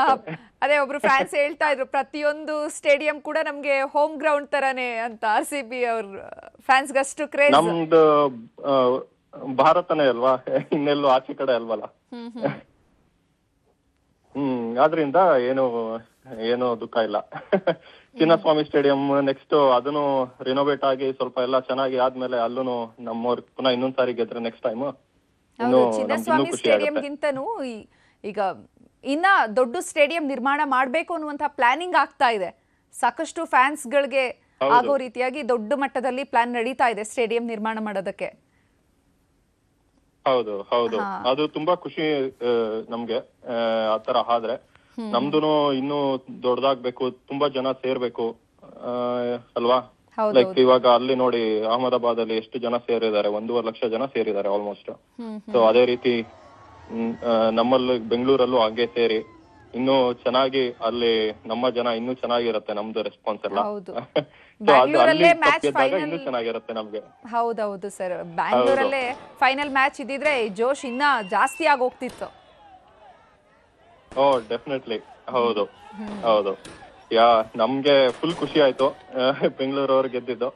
Speaker 2: ಅದೇ ಒಬ್ರು ಫ್ಯಾನ್ಸ್ ಹೇಳ್ತಾ ಇದ್ರು, ಪ್ರತಿಯೊಂದು ಸ್ಟೇಡಿಯಂ ಕೂಡ ನಮ್ಗೆ ಹೋಮ್ ಗ್ರೌಂಡ್ ತರಾನೇ ಅಂತ. RCB ಅವ್ರ ಫ್ಯಾನ್ಸ್ ಗಷ್ಟು ಕ್ರೇಜ್.
Speaker 6: ನಮ್ದು ಭಾರತನೇ ಅಲ್ವಾ, ಇನ್ನೆಲ್ಲೂ ಆಚೆ ಕಡೆ ಅಲ್ವಲ್ಲ. ಆದ್ರಿಂದ ಏನು ದುಃಖ ಇಲ್ಲ. ಚಿನ್ನಸ್ವಾಮಿ ಸ್ಟೇಡಿಯಂ ನೆಕ್ಸ್ಟ್ ಅದನ್ನು ರಿನೋವೇಟ್ ಆಗಿ ಸ್ವಲ್ಪ ಎಲ್ಲ ಚೆನ್ನಾಗಿ ಆದ್ಮೇಲೆ ಅಲ್ಲೂ ನಮ್ಮವ್ರ ಪುನಃ ಇನ್ನೊಂದ್ಸಾರಿ ಗೆದ್ರೆ ನೆಕ್ಸ್ಟ್ ಟೈಮ್
Speaker 2: ಚಿನ್ನಸ್ವಾಮಿ ಸ್ಟೇಡಿಯಂಗಿಂತನೂ ಈಗ ಇನ್ನ ದೊಡ್ಡ ಸ್ಟೇಡಿಯಂ ನಿರ್ಮಾಣ ಮಾಡ್ಬೇಕು ಅನ್ನುವಂತ ಪ್ಲಾನಿಂಗ್ ಆಗ್ತಾ ಇದೆ. ಸಾಕಷ್ಟು ಫ್ಯಾನ್ಸ್ ಗಳಿಗೆ ಆಗೋ ರೀತಿಯಾಗಿ ದೊಡ್ಡ ಮಟ್ಟದಲ್ಲಿ ಪ್ಲಾನ್ ನಡೀತಾ ಇದೆ ಸ್ಟೇಡಿಯಂ ನಿರ್ಮಾಣ ಮಾಡೋದಕ್ಕೆ.
Speaker 6: ಹೌದು, ಅದು ತುಂಬಾ ಖುಷಿ ನಮ್ಗೆ ಆತರ ಆದ್ರೆ. ನಮ್ದುನು ಇನ್ನೂ ದೊಡ್ಡದಾಗ್ಬೇಕು, ತುಂಬಾ ಜನ ಸೇರ್ಬೇಕು ಅಲ್ವಾ. ಲೈಕ್ ಇವಾಗ ಅಲ್ಲಿ ನೋಡಿ, ಅಹಮದಾಬಾದ್ ಅಲ್ಲಿ ಎಷ್ಟು ಜನ ಸೇರಿದ್ದಾರೆ, 1.5 ಲಕ್ಷ ಜನ ಸೇರಿದ್ದಾರೆ ಆಲ್ಮೋಸ್ಟ್. ಸೊ ಅದೇ ರೀತಿ ನಮ್ಮಲ್ಲಿ ಬೆಂಗಳೂರಲ್ಲೂ ಹಾಗೆ ಸೇರಿ ಇನ್ನೂ ಚೆನ್ನಾಗಿ ಅಲ್ಲಿ ನಮ್ಮ ಜನ ಇನ್ನೂ ಚೆನ್ನಾಗಿರುತ್ತೆ. ನಮ್ದು ರೆಸ್ಪಾನ್ಸ್ ಎಲ್ಲ ಇನ್ನೂ ಚೆನ್ನಾಗಿರುತ್ತೆ ನಮ್ಗೆ.
Speaker 2: ಹೌದೌದು ಸರ್, ಬ್ಯಾಂಗ್ಳೂರಲ್ಲೇ ಫೈನಲ್ ಮ್ಯಾಚ್ ಇದ್ದಿದ್ರೆ ಜೋಶ್ ಇನ್ನ ಜಾಸ್ತಿ ಆಗೋಗ್ತಿತ್ತು.
Speaker 6: ಡೆಫಿನೆಟ್ಲಿ. ಹೌದು. ನಮ್ಗೆ ಫುಲ್ ಖುಷಿ ಆಯ್ತು ಬೆಂಗಳೂರು ಅವ್ರು ಗೆದ್ದಿದ್ದು.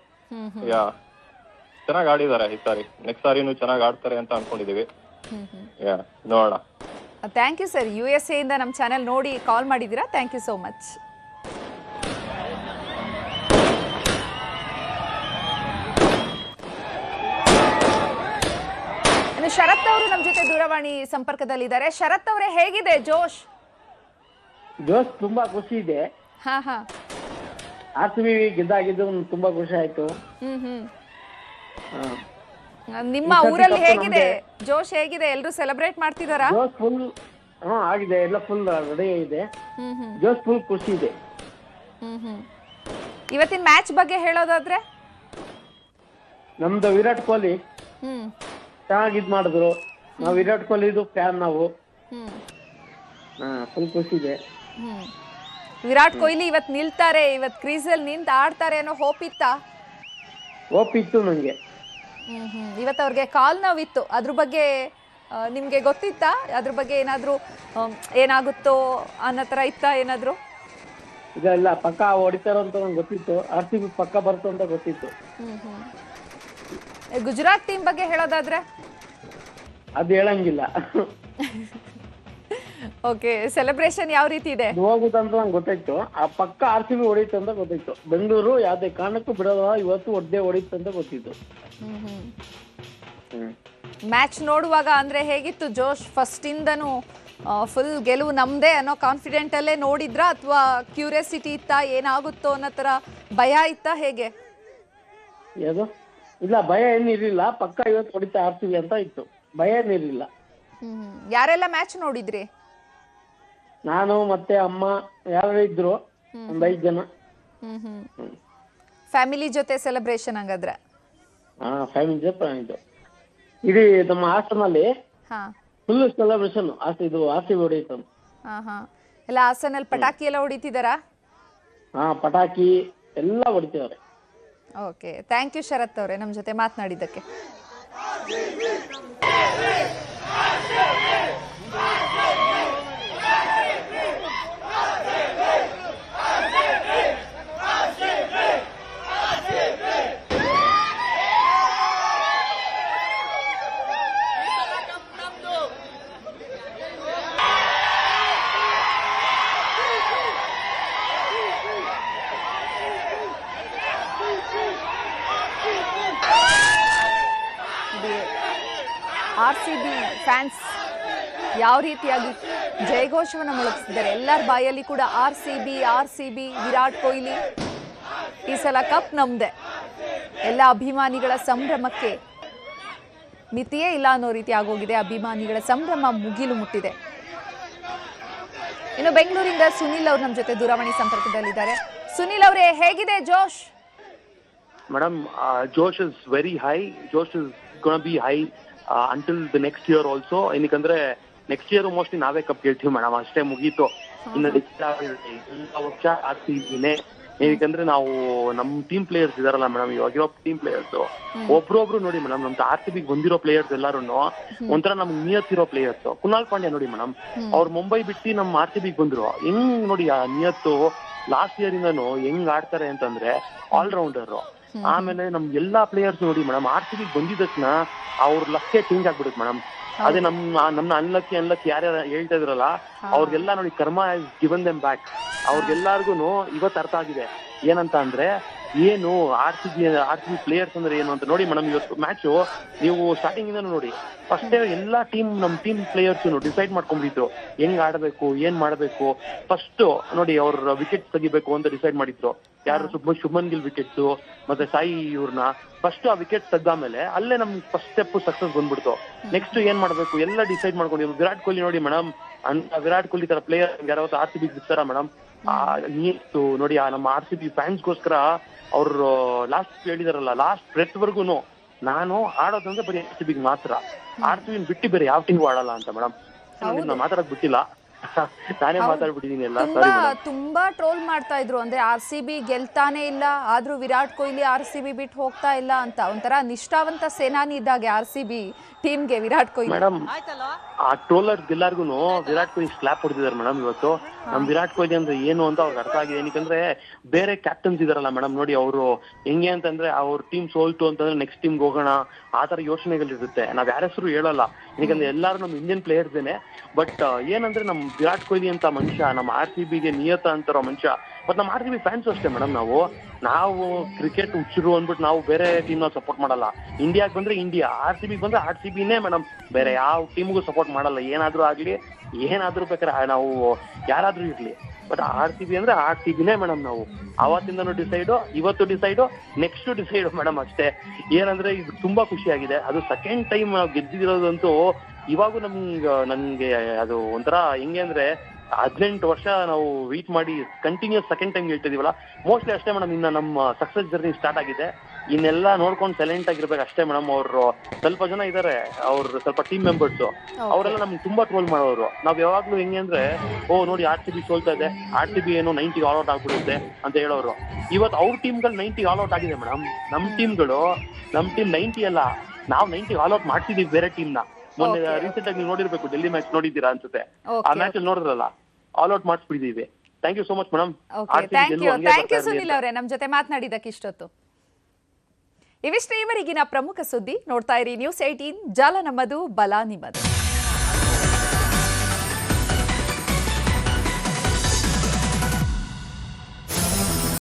Speaker 6: ಚೆನ್ನಾಗಿ ಆಡಿದ್ದಾರೆ ಈ ಸಾರಿ. ನೆಕ್ಸ್ಟ್ ಸಾರಿನೂ ಚೆನ್ನಾಗಿ ಆಡ್ತಾರೆ ಅಂತ ಅನ್ಕೊಂಡಿದೀವಿ. ನೋಡೋಣ.
Speaker 2: Thank you sir. USA ಇಂದ ನಮ್ಮ ಚಾನೆಲ್ ನೋಡಿ ಕಾಲ್ ಮಾಡಿದ್ದೀರಾ, ಥ್ಯಾಂಕ್ ಯು ಸೋ ಮಚ್. ಇನ್ನು ಶರತ್ ಅವರು ನಮ್ಮ ಜೊತೆ ದೂರವಾಣಿ ಸಂಪರ್ಕದಲ್ಲಿದ್ದಾರೆ. ಶರತ್ ಅವರೇ, ಹೇಗಿದೆ ಜೋಶ್?
Speaker 5: ತುಂಬಾ ಖುಷಿ ಇದೆ. RCB ಗೆದ್ದಾಗಿದ್ದು ತುಂಬಾ ಖುಷಿ ಆಯ್ತು.
Speaker 2: ನಿಮ್ಮ ಊರಲ್ಲಿ ಹೇಗಿದೆ ಜೋಶ್? ಹೇಗಿದೆ? ಎಲ್ರು ಸೆಲೆಬ್ರೇಟ್ ಮಾಡ್ತಿದಾರಾ?
Speaker 5: ಜೋಶ್ ಫುಲ್ ಆಗಿದೆ, ಎಲ್ಲ ಫುಲ್ ರೆಡಿ ಇದೆ. ಜೋಶ್ ಫುಲ್ ಖುಷಿ ಇದೆ.
Speaker 2: ಇವತ್ತಿನ ಮ್ಯಾಚ್ ಬಗ್ಗೆ ಹೇಳೋದಾದ್ರೆ,
Speaker 5: ನಮ್ದು ವಿರಾಟ್ ಕೊಹ್ಲಿ ಚೆನ್ನಾಗಿ ಇದ್ ಮಾಡಿದ್ರು. ನಾವು ವಿರಾಟ್ ಕೊಹ್ಲಿದು ಫ್ಯಾನ್ ನಾವು. ಫುಲ್ ಖುಷಿ ಇದೆ.
Speaker 2: ವಿರಾಟ್ ಕೊಹ್ಲಿ ಇವತ್ ನಿಲ್ತಾರೆ, ಇವತ್ ಕ್ರೀಸಲ್ಲಿ ನಿಂತ ಆಡ್ತಾರೆ ಅನ್ನೋ ಹೋಪ್ ಇತ್ತಾ?
Speaker 5: ಹೋಪ್ ಇತ್ತು ನಂಗೆ.
Speaker 2: ಇವತ್ತು ಅವ್ರಿಗೆ ಕಾಲ್ ನೋವಿತ್ತು, ಅದ್ರ ಬಗ್ಗೆ ನಿಮ್ಗೆ ಗೊತ್ತಿತ್ತಾ? ಅದ್ರ ಬಗ್ಗೆ ಏನಾದ್ರು ಏನಾಗುತ್ತೋ ಅನ್ನೋ ತರ ಇತ್ತಾ ಏನಾದ್ರು?
Speaker 5: ಇಲ್ಲ, ಪಕ್ಕ ಹೊಡಿತಾರ ಅಂತ ನಂಗೆ ಗೊತ್ತಿತ್ತು. RCB ಪಕ್ಕ ಬರ್ತು ಅಂತ ಗೊತ್ತಿತ್ತು.
Speaker 2: ಗುಜರಾತ್ ಟೀಮ್ ಬಗ್ಗೆ ಹೇಳೋದಾದ್ರೆ
Speaker 5: ಅದು ಹೇಳಂಗಿಲ್ಲ.
Speaker 2: ಓಕೆ, ಸೆಲೆಬ್ರೇಷನ್ ಯಾವ ರೀತಿ ಇದೆ?
Speaker 5: ಹೋಗುತ್ತಂತ ನಂಗೆ ಗೊತ್ತಾಯ್ತು. ಆ ಪಕ್ಕ RCB ಹೊಡಿತು ಅಂತ ಗೊತ್ತಾಯ್ತು. ಬೆಂಗಳೂರು ಯಾವ್ದೇ ಕಾರಣಕ್ಕೂ ಬಿಡೋದ, ಇವತ್ತು ಒಡ್ಡೆ ಹೊಡಿತು ಅಂತ ಗೊತ್ತಿತ್ತು.
Speaker 2: ಮ್ಯಾಚ್ ನೋಡುವಾಗ ಅಂದ್ರೆ ಹೇಗಿತ್ತು ಜೋಶ್? ಫಸ್ಟ್ ಇಂದನು ಫುಲ್ ಗೆಲುವು ನಮ್ದೇ ಅನ್ನೋ ಕಾನ್ಫಿಡೆಂಟ್ ಅಲ್ಲೇ ನೋಡಿದ್ರಾ, ಅಥವಾ ಕ್ಯೂರಿಯಾಸಿಟಿ ಇತ್ತಾ, ಏನಾಗುತ್ತೋ ಅನ್ನೋ ತರ ಭಯ ಇತ್ತಾ, ಹೇಗೆ?
Speaker 5: ಯಾವುದು? ಇಲ್ಲ, ಭಯ ಏನಿರ್ಲಿಲ್ಲ. ಪಕ್ಕ ಇವತ್ತು ಹೊಡಿತಾ RCB ಅಂತ ಇತ್ತು, ಭಯ ಏನಿರ್ಲಿಲ್ಲ.
Speaker 2: ಯಾರೆಲ್ಲ ಮ್ಯಾಚ್ ನೋಡಿದ್ರಿ?
Speaker 5: ನಾನು ಮತ್ತೆ ಅಮ್ಮ ಯಾರು ಇದ್ರು, ಒಂದ್ 5 ಜನ.
Speaker 2: ಫ್ಯಾಮಿಲಿ ಜೊತೆ ಸೆಲೆಬ್ರೇಷನ್ ಹಂಗಾದ್ರೆ?
Speaker 5: ಫ್ಯಾಮಿಲಿ ಜೊತೆ ಇದು ಇಡೀ ನಮ್ಮ ಹಾಸನಲ್ಲಿ ಫುಲ್ ಸೆಲೆಬ್ರೇಷನ್. ಇದು RCB ಹೊಡಿತು.
Speaker 2: ಎಲ್ಲ ಹಾಸನಲ್ಲಿ ಪಟಾಕಿ ಎಲ್ಲ ಹೊಡಿತಿದಾರಾ?
Speaker 5: ಪಟಾಕಿ ಎಲ್ಲ ಹೊಡಿತಿದ್ದಾರೆ.
Speaker 2: ಓಕೆ, ಥ್ಯಾಂಕ್ ಯು ಶರತ್ ಅವರೇ ನಮ್ಮ ಜೊತೆ ಮಾತನಾಡಿದ್ದಕ್ಕೆ. RCB ಫ್ಯಾನ್ಸ್ ಯಾವ ರೀತಿಯಾಗಿ ಜಯಘೋಷವನ್ನು ಮೊಳಗಿಸಿದ್ದಾರೆ. ಎಲ್ಲರ ಬಾಯಲ್ಲಿ ಕೂಡ RCB ವಿರಾಟ್ ಕೊಹ್ಲಿ ಈ ಸಲ ಕಪ್ ನಮ್ದೆ. ಎಲ್ಲ ಅಭಿಮಾನಿಗಳ ಸಂಭ್ರಮಕ್ಕೆ ಮಿತಿಯೇ ಇಲ್ಲ ಅನ್ನೋ ರೀತಿ ಆಗೋಗಿದೆ. ಅಭಿಮಾನಿಗಳ ಸಂಭ್ರಮ ಮುಗಿಲು ಮುಟ್ಟಿದೆ. ಇನ್ನು ಬೆಂಗಳೂರಿಂದ ಸುನಿಲ್ ಅವರು ನಮ್ಮ ಜೊತೆ ದೂರವಾಣಿ ಸಂಪರ್ಕದಲ್ಲಿದ್ದಾರೆ. ಸುನಿಲ್ ಅವರೇ, ಹೇಗಿದೆ ಜೋಶ್?
Speaker 7: Madam, Josh is very high. Josh is going to be high until the next year also. ಏನಕ್ಕಂದ್ರೆ ನೆಕ್ಸ್ಟ್ ಇಯರ್ ಮೋಸ್ಟ್ಲಿ ನಾವೇ ಕಪ್ ಗೆಲ್ತೀವಿ ಮೇಡಮ್, ಅಷ್ಟೇ ಮುಗೀತು. ಇನ್ನು ವರ್ಷ RCBನೇ. ಏನಕ್ಕಂದ್ರೆ ನಾವು ನಮ್ ಟೀಮ್ ಪ್ಲೇಯರ್ಸ್ ಇದಾರಲ್ಲ ಮೇಡಮ್, ಇವಾಗಿರೋ ಟೀಮ್ ಪ್ಲೇಯರ್ಸ್ ಒಬ್ರೊಬ್ರು ನೋಡಿ ಮೇಡಮ್, ನಮ್ RCB ಬಂದಿರೋ ಪ್ಲೇಯರ್ಸ್ ಎಲ್ಲಾರು ಒಂಥರ ನಮ್ಗೆ ನಿಯತ್ತಿರೋ ಪ್ಲೇಯರ್ಸ್. ಕುನಾಲ್ ಪಾಂಡ್ಯ ನೋಡಿ ಮೇಡಮ್, ಅವ್ರು ಮುಂಬೈ ಬಿಟ್ಟು ನಮ್ RCB ಬಂದ್ರು. ಹೆಂಗ್ ನೋಡಿ ಆ ನಿಯತ್ತು, ಲಾಸ್ಟ್ ಇಯರ್ ಇಂದನು ಹೆಂಗ್ ಆಡ್ತಾರೆ ಅಂತಂದ್ರೆ ಆಲ್ರೌಂಡರ್. ಆಮೇಲೆ ನಮ್ ಎಲ್ಲಾ ಪ್ಲೇಯರ್ಸ್ ನೋಡಿ ಮೇಡಮ್, RCB ಬಂದಿದ ತಕ್ಷಣ ಅವ್ರ ಲಕ್ಕೆ ಚೇಂಜ್ ಆಗ್ಬಿಡುತ್ತೆ ಮೇಡಮ್. ಅದೇ ನಮ್ನ ಅನ್ಲಕ್ಕಿ ಯಾರ್ಯಾರು ಹೇಳ್ತಾ ಇದ್ರಲ್ಲ, ಅವ್ರಿಗೆಲ್ಲ ನೋಡಿ ಕರ್ಮ ಹ್ಯಾಸ್ ಗಿವನ್ ದೆಮ್ ಬ್ಯಾಕ್. ಅವ್ರಿಗೆಲ್ಲಾರ್ಗು ಇವತ್ತು ಅರ್ಥ ಆಗಿದೆ ಏನಂತ ಅಂದ್ರೆ ಏನು RCB ಪ್ಲೇಯರ್ಸ್ ಅಂದ್ರೆ ಏನು ಅಂತ. ನೋಡಿ ಮೇಡಮ್, ಇವತ್ತು ಮ್ಯಾಚ್ ನೀವು ಸ್ಟಾರ್ಟಿಂಗ್ ಇಂದ ನೋಡಿ, ಫಸ್ಟ್ ಎಲ್ಲಾ ನಮ್ ಟೀಮ್ ಪ್ಲೇಯರ್ಸ್ ಡಿಸೈಡ್ ಮಾಡ್ಕೊಂಡ್ಬಿಟ್ಟಿದ್ರು ಹೆಂಗ್ ಆಡಬೇಕು, ಏನ್ ಮಾಡ್ಬೇಕು. ಫಸ್ಟ್ ನೋಡಿ ಅವ್ರ ವಿಕೆಟ್ ತೆಗಿಬೇಕು ಅಂತ ಡಿಸೈಡ್ ಮಾಡಿದ್ರು. ಯಾರು ಶುಭಮನ್ ಗಿಲ್ ವಿಕೆಟ್ಸ್ ಮತ್ತೆ ಸಾಯಿ ಇವ್ರನ್ನ ಫಸ್ಟ್ ಆ ವಿಕೆಟ್ ತೆಗ್ದಾಮೇಲೆ ಅಲ್ಲೇ ನಮ್ ಫಸ್ಟ್ ಸ್ಟೆಪ್ ಸಕ್ಸಸ್ ಬಂದ್ಬಿಡ್ತು. ನೆಕ್ಸ್ಟ್ ಏನ್ ಮಾಡ್ಬೇಕು ಎಲ್ಲ ಡಿಸೈಡ್ ಮಾಡ್ಕೊಂಡಿದ್ರು. ವಿರಾಟ್ ಕೊಹ್ಲಿ ನೋಡಿ ಮೇಡಮ್, ವಿರಾಟ್ ಕೊಹ್ಲಿ ತರ ಪ್ಲೇಯರ್ ಯಾರಾವತ್ತು RCB ಬಿಡ್ತಾರ ಮೇಡಮ್. ನೀತ್ತು ನೋಡಿ ನಮ್ಮ RCB ಫ್ಯಾನ್ಸ್ಗೋಸ್ಕರ ಅವ್ರು ಲಾಸ್ಟ್ ಹೇಳಿದಾರಲ್ಲ, ಲಾಸ್ಟ್ ಬ್ರೆತ್ ವರ್ಗು ನಾನು ಆಡೋದಂದ್ರೆ ಬರೀ RCB ಮಾತ್ರ, RCB ಬಿಟ್ಟು ಬೇರೆ ಯಾವ ಟೀಮ್ಗೂ ಆಡಲ್ಲ ಅಂತ ಮೇಡಮ್. ನಾನು ಮಾತಾಡಕ್ ಬಿಟ್ಟಿಲ್ಲ, ನಾನೇ ಮಾತಾಡ್ಬಿಟ್ಟಿದೀನಿ ಎಲ್ಲ.
Speaker 2: ತುಂಬಾ ಟ್ರೋಲ್ ಮಾಡ್ತಾ ಇದ್ರು, ಅಂದ್ರೆ RCB ಗೆಲ್ತಾನೆ ಇಲ್ಲ, ಆದ್ರೂ ವಿರಾಟ್ ಕೊಹ್ಲಿ RCB ಬಿಟ್ಟು ಹೋಗ್ತಾ ಇಲ್ಲ ಅಂತ. ಒಂಥರ ನಿಷ್ಠಾವಂತ ಸೇನಾನಿ ಇದ್ದಾಗೆ RCB ಟೀಮ್ಗೆ ವಿರಾಟ್ ಕೊಹ್ಲಿ.
Speaker 7: ಮೇಡಮ್, ಆ ಟ್ರೋಲರ್ ಎಲ್ಲಾರ್ಗು ವಿರಾಟ್ ಕೊಹ್ಲಿ ಸ್ಲಾಪ್ ಹೊಡೆದಿದ್ದಾರೆ ಮೇಡಮ್. ಇವತ್ತು ನಮ್ ವಿರಾಟ್ ಕೊಹ್ಲಿ ಅಂದ್ರೆ ಏನು ಅಂತ ಅವ್ರಿಗೆ ಅರ್ಥ ಆಗಿದೆ. ಏನಕ್ಕಂದ್ರೆ ಬೇರೆ ಕ್ಯಾಪ್ಟನ್ಸ್ ಇದಾರಲ್ಲ ಮೇಡಮ್, ನೋಡಿ ಅವರು ಹೆಂಗೆ ಅಂತಂದ್ರೆ ಅವ್ರ ಟೀಮ್ ಸೋಲ್ತು ಅಂತಂದ್ರೆ ನೆಕ್ಸ್ಟ್ ಟೀಮ್ಗೆ ಹೋಗೋಣ ಆ ತರ ಯೋಚನೆಗಳಿರುತ್ತೆ. ನಾವ್ ಯಾರ ಹೆಸರು ಹೇಳಲ್ಲ, ಏನಕ್ಕಂದ್ರೆ ಎಲ್ಲಾರು ನಮ್ ಇಂಡಿಯನ್ ಪ್ಲೇಯರ್ಸ್ದೇನೆ. ಬಟ್ ಏನಂದ್ರೆ ನಮ್ ವಿರಾಟ್ ಕೊಹ್ಲಿ ಅಂತ ಮನುಷ್ಯ, ನಮ್ಮ RCBಗೆ ನಿಯತ ಅಂತಾರೋ ಮನುಷ್ಯ. ಬಟ್ ನಮ್ಮ RCB ಫ್ಯಾನ್ಸ್ ಅಷ್ಟೇ ಮೇಡಮ್, ನಾವು ಕ್ರಿಕೆಟ್ ಹುಚ್ಚರು ಅಂದ್ಬಿಟ್ಟು ನಾವು ಬೇರೆ ಟೀಮ್ ನಾವು ಸಪೋರ್ಟ್ ಮಾಡಲ್ಲ. ಇಂಡಿಯಾಗ್ ಬಂದ್ರೆ ಇಂಡಿಯಾ, RCB ಬಂದ್ರೆ RCBನೇ ಮೇಡಮ್, ಬೇರೆ ಯಾವ ಟೀಮ್ಗೂ ಸಪೋರ್ಟ್ ಮಾಡಲ್ಲ. ಏನಾದ್ರೂ ಆಗ್ಲಿ, ಏನಾದ್ರೂ ಬೇಕಾದ್ರೆ ನಾವು ಯಾರಾದ್ರೂ ಇರ್ಲಿ, ಬಟ್ RCB ಅಂದ್ರೆ RCBನೇ ಮೇಡಮ್. ನಾವು ಅವತ್ತಿಂದನೂ ಡಿಸೈಡು, ಇವತ್ತು ಡಿಸೈಡು, ನೆಕ್ಸ್ಟ್ ಡಿಸೈಡು ಮೇಡಮ್ ಅಷ್ಟೇ. ಏನಂದ್ರೆ ಇದು ತುಂಬಾ ಖುಷಿ ಆಗಿದೆ. ಅದು ಸೆಕೆಂಡ್ ಟೈಮ್ ನಾವು ಗೆದ್ದಿರೋದಂತೂ ಇವಾಗೂ ನನ್ಗೆ ಅದು ಒಂಥರ ಹೆಂಗೆ ಅಂದ್ರೆ 18 ವರ್ಷ ನಾವು ವೇಟ್ ಮಾಡಿ ಕಂಟಿನ್ಯೂಸ್ ಸೆಕೆಂಡ್ ಟೈಮ್ ಹೇಳ್ತಿದೀವಲ್ಲ, ಮೋಸ್ಟ್ಲಿ ಅಷ್ಟೇ ಮೇಡಮ್. ಇನ್ನ ನಮ್ಮ ಸಕ್ಸಸ್ ಜರ್ನಿ ಸ್ಟಾರ್ಟ್ ಆಗಿದೆ. ಇನ್ನೆಲ್ಲ ನೋಡ್ಕೊಂಡು ಸೈಲೆಂಟ್ ಆಗಿರ್ಬೇಕು ಅಷ್ಟೇ ಮೇಡಮ್. ಅವ್ರು ಸ್ವಲ್ಪ ಜನ ಇದಾರೆ, ಅವ್ರ ಸ್ವಲ್ಪ ಟೀಮ್ ಮೆಂಬರ್ಸ್, ಅವರೆಲ್ಲ ನಮ್ಗೆ ತುಂಬಾ ಟ್ರೋಲ್ ಮಾಡೋರು. ನಾವ್ ಯಾವಾಗ್ಲೂ ಹೆಂಗೆ ಅಂದ್ರೆ, ನೋಡಿ RCB ಸೋಲ್ತಾ ಇದೆ, RCB ಏನೋ 90 ಆಲ್ ಔಟ್ ಆಗ್ಬಿಡುತ್ತೆ ಅಂತ ಹೇಳೋರು. ಇವತ್ತು ಅವ್ರ ಟೀಮ್ಗಳು 90 ಆಲ್ ಔಟ್ ಆಗಿದೆ ಮೇಡಮ್. ನಮ್ ಟೀಮ್ 90 ಅಲ್ಲ, ನಾವು 90 ಆಲ್ ಔಟ್ ಮಾಡ್ತಿದೀವಿ ಬೇರೆ ಟೀಮ್ ನ. ಮೊನ್ನೆ ರೀಸೆಂಟ್ ಆಗಿ ನೀವು ನೋಡಿರ್ಬೇಕು, ಡೆಲ್ಲಿ ಮ್ಯಾಚ್ ನೋಡಿದ್ದೀರಾ ಅನ್ಸುತ್ತೆ. ಆ ಮ್ಯಾಚ್ ಅಲ್ಲಿ ನೋಡಿದ್ರಲ್ಲ, ಆಲ್ ಔಟ್ ಮಾಡಿಸ್ಬಿಟ್ಟಿದೀವಿ. Thank you so much madam.
Speaker 2: Thank you Sunil ಅವರೇ, ನಮ್ ಜೊತೆ ಮಾತನಾಡಿದಕ್ಕೆ ಇಷ್ಟೊತ್ತು. ಇವಿಷ್ಟೇ ಇವರಿಗಿನ ಪ್ರಮುಖ ಸುದ್ದಿ. ನೋಡ್ತಾ ಇರಿ News 18, ಜಾಲ ನಮ್ಮದು, ಬಲ ನಿಮ್ಮದು.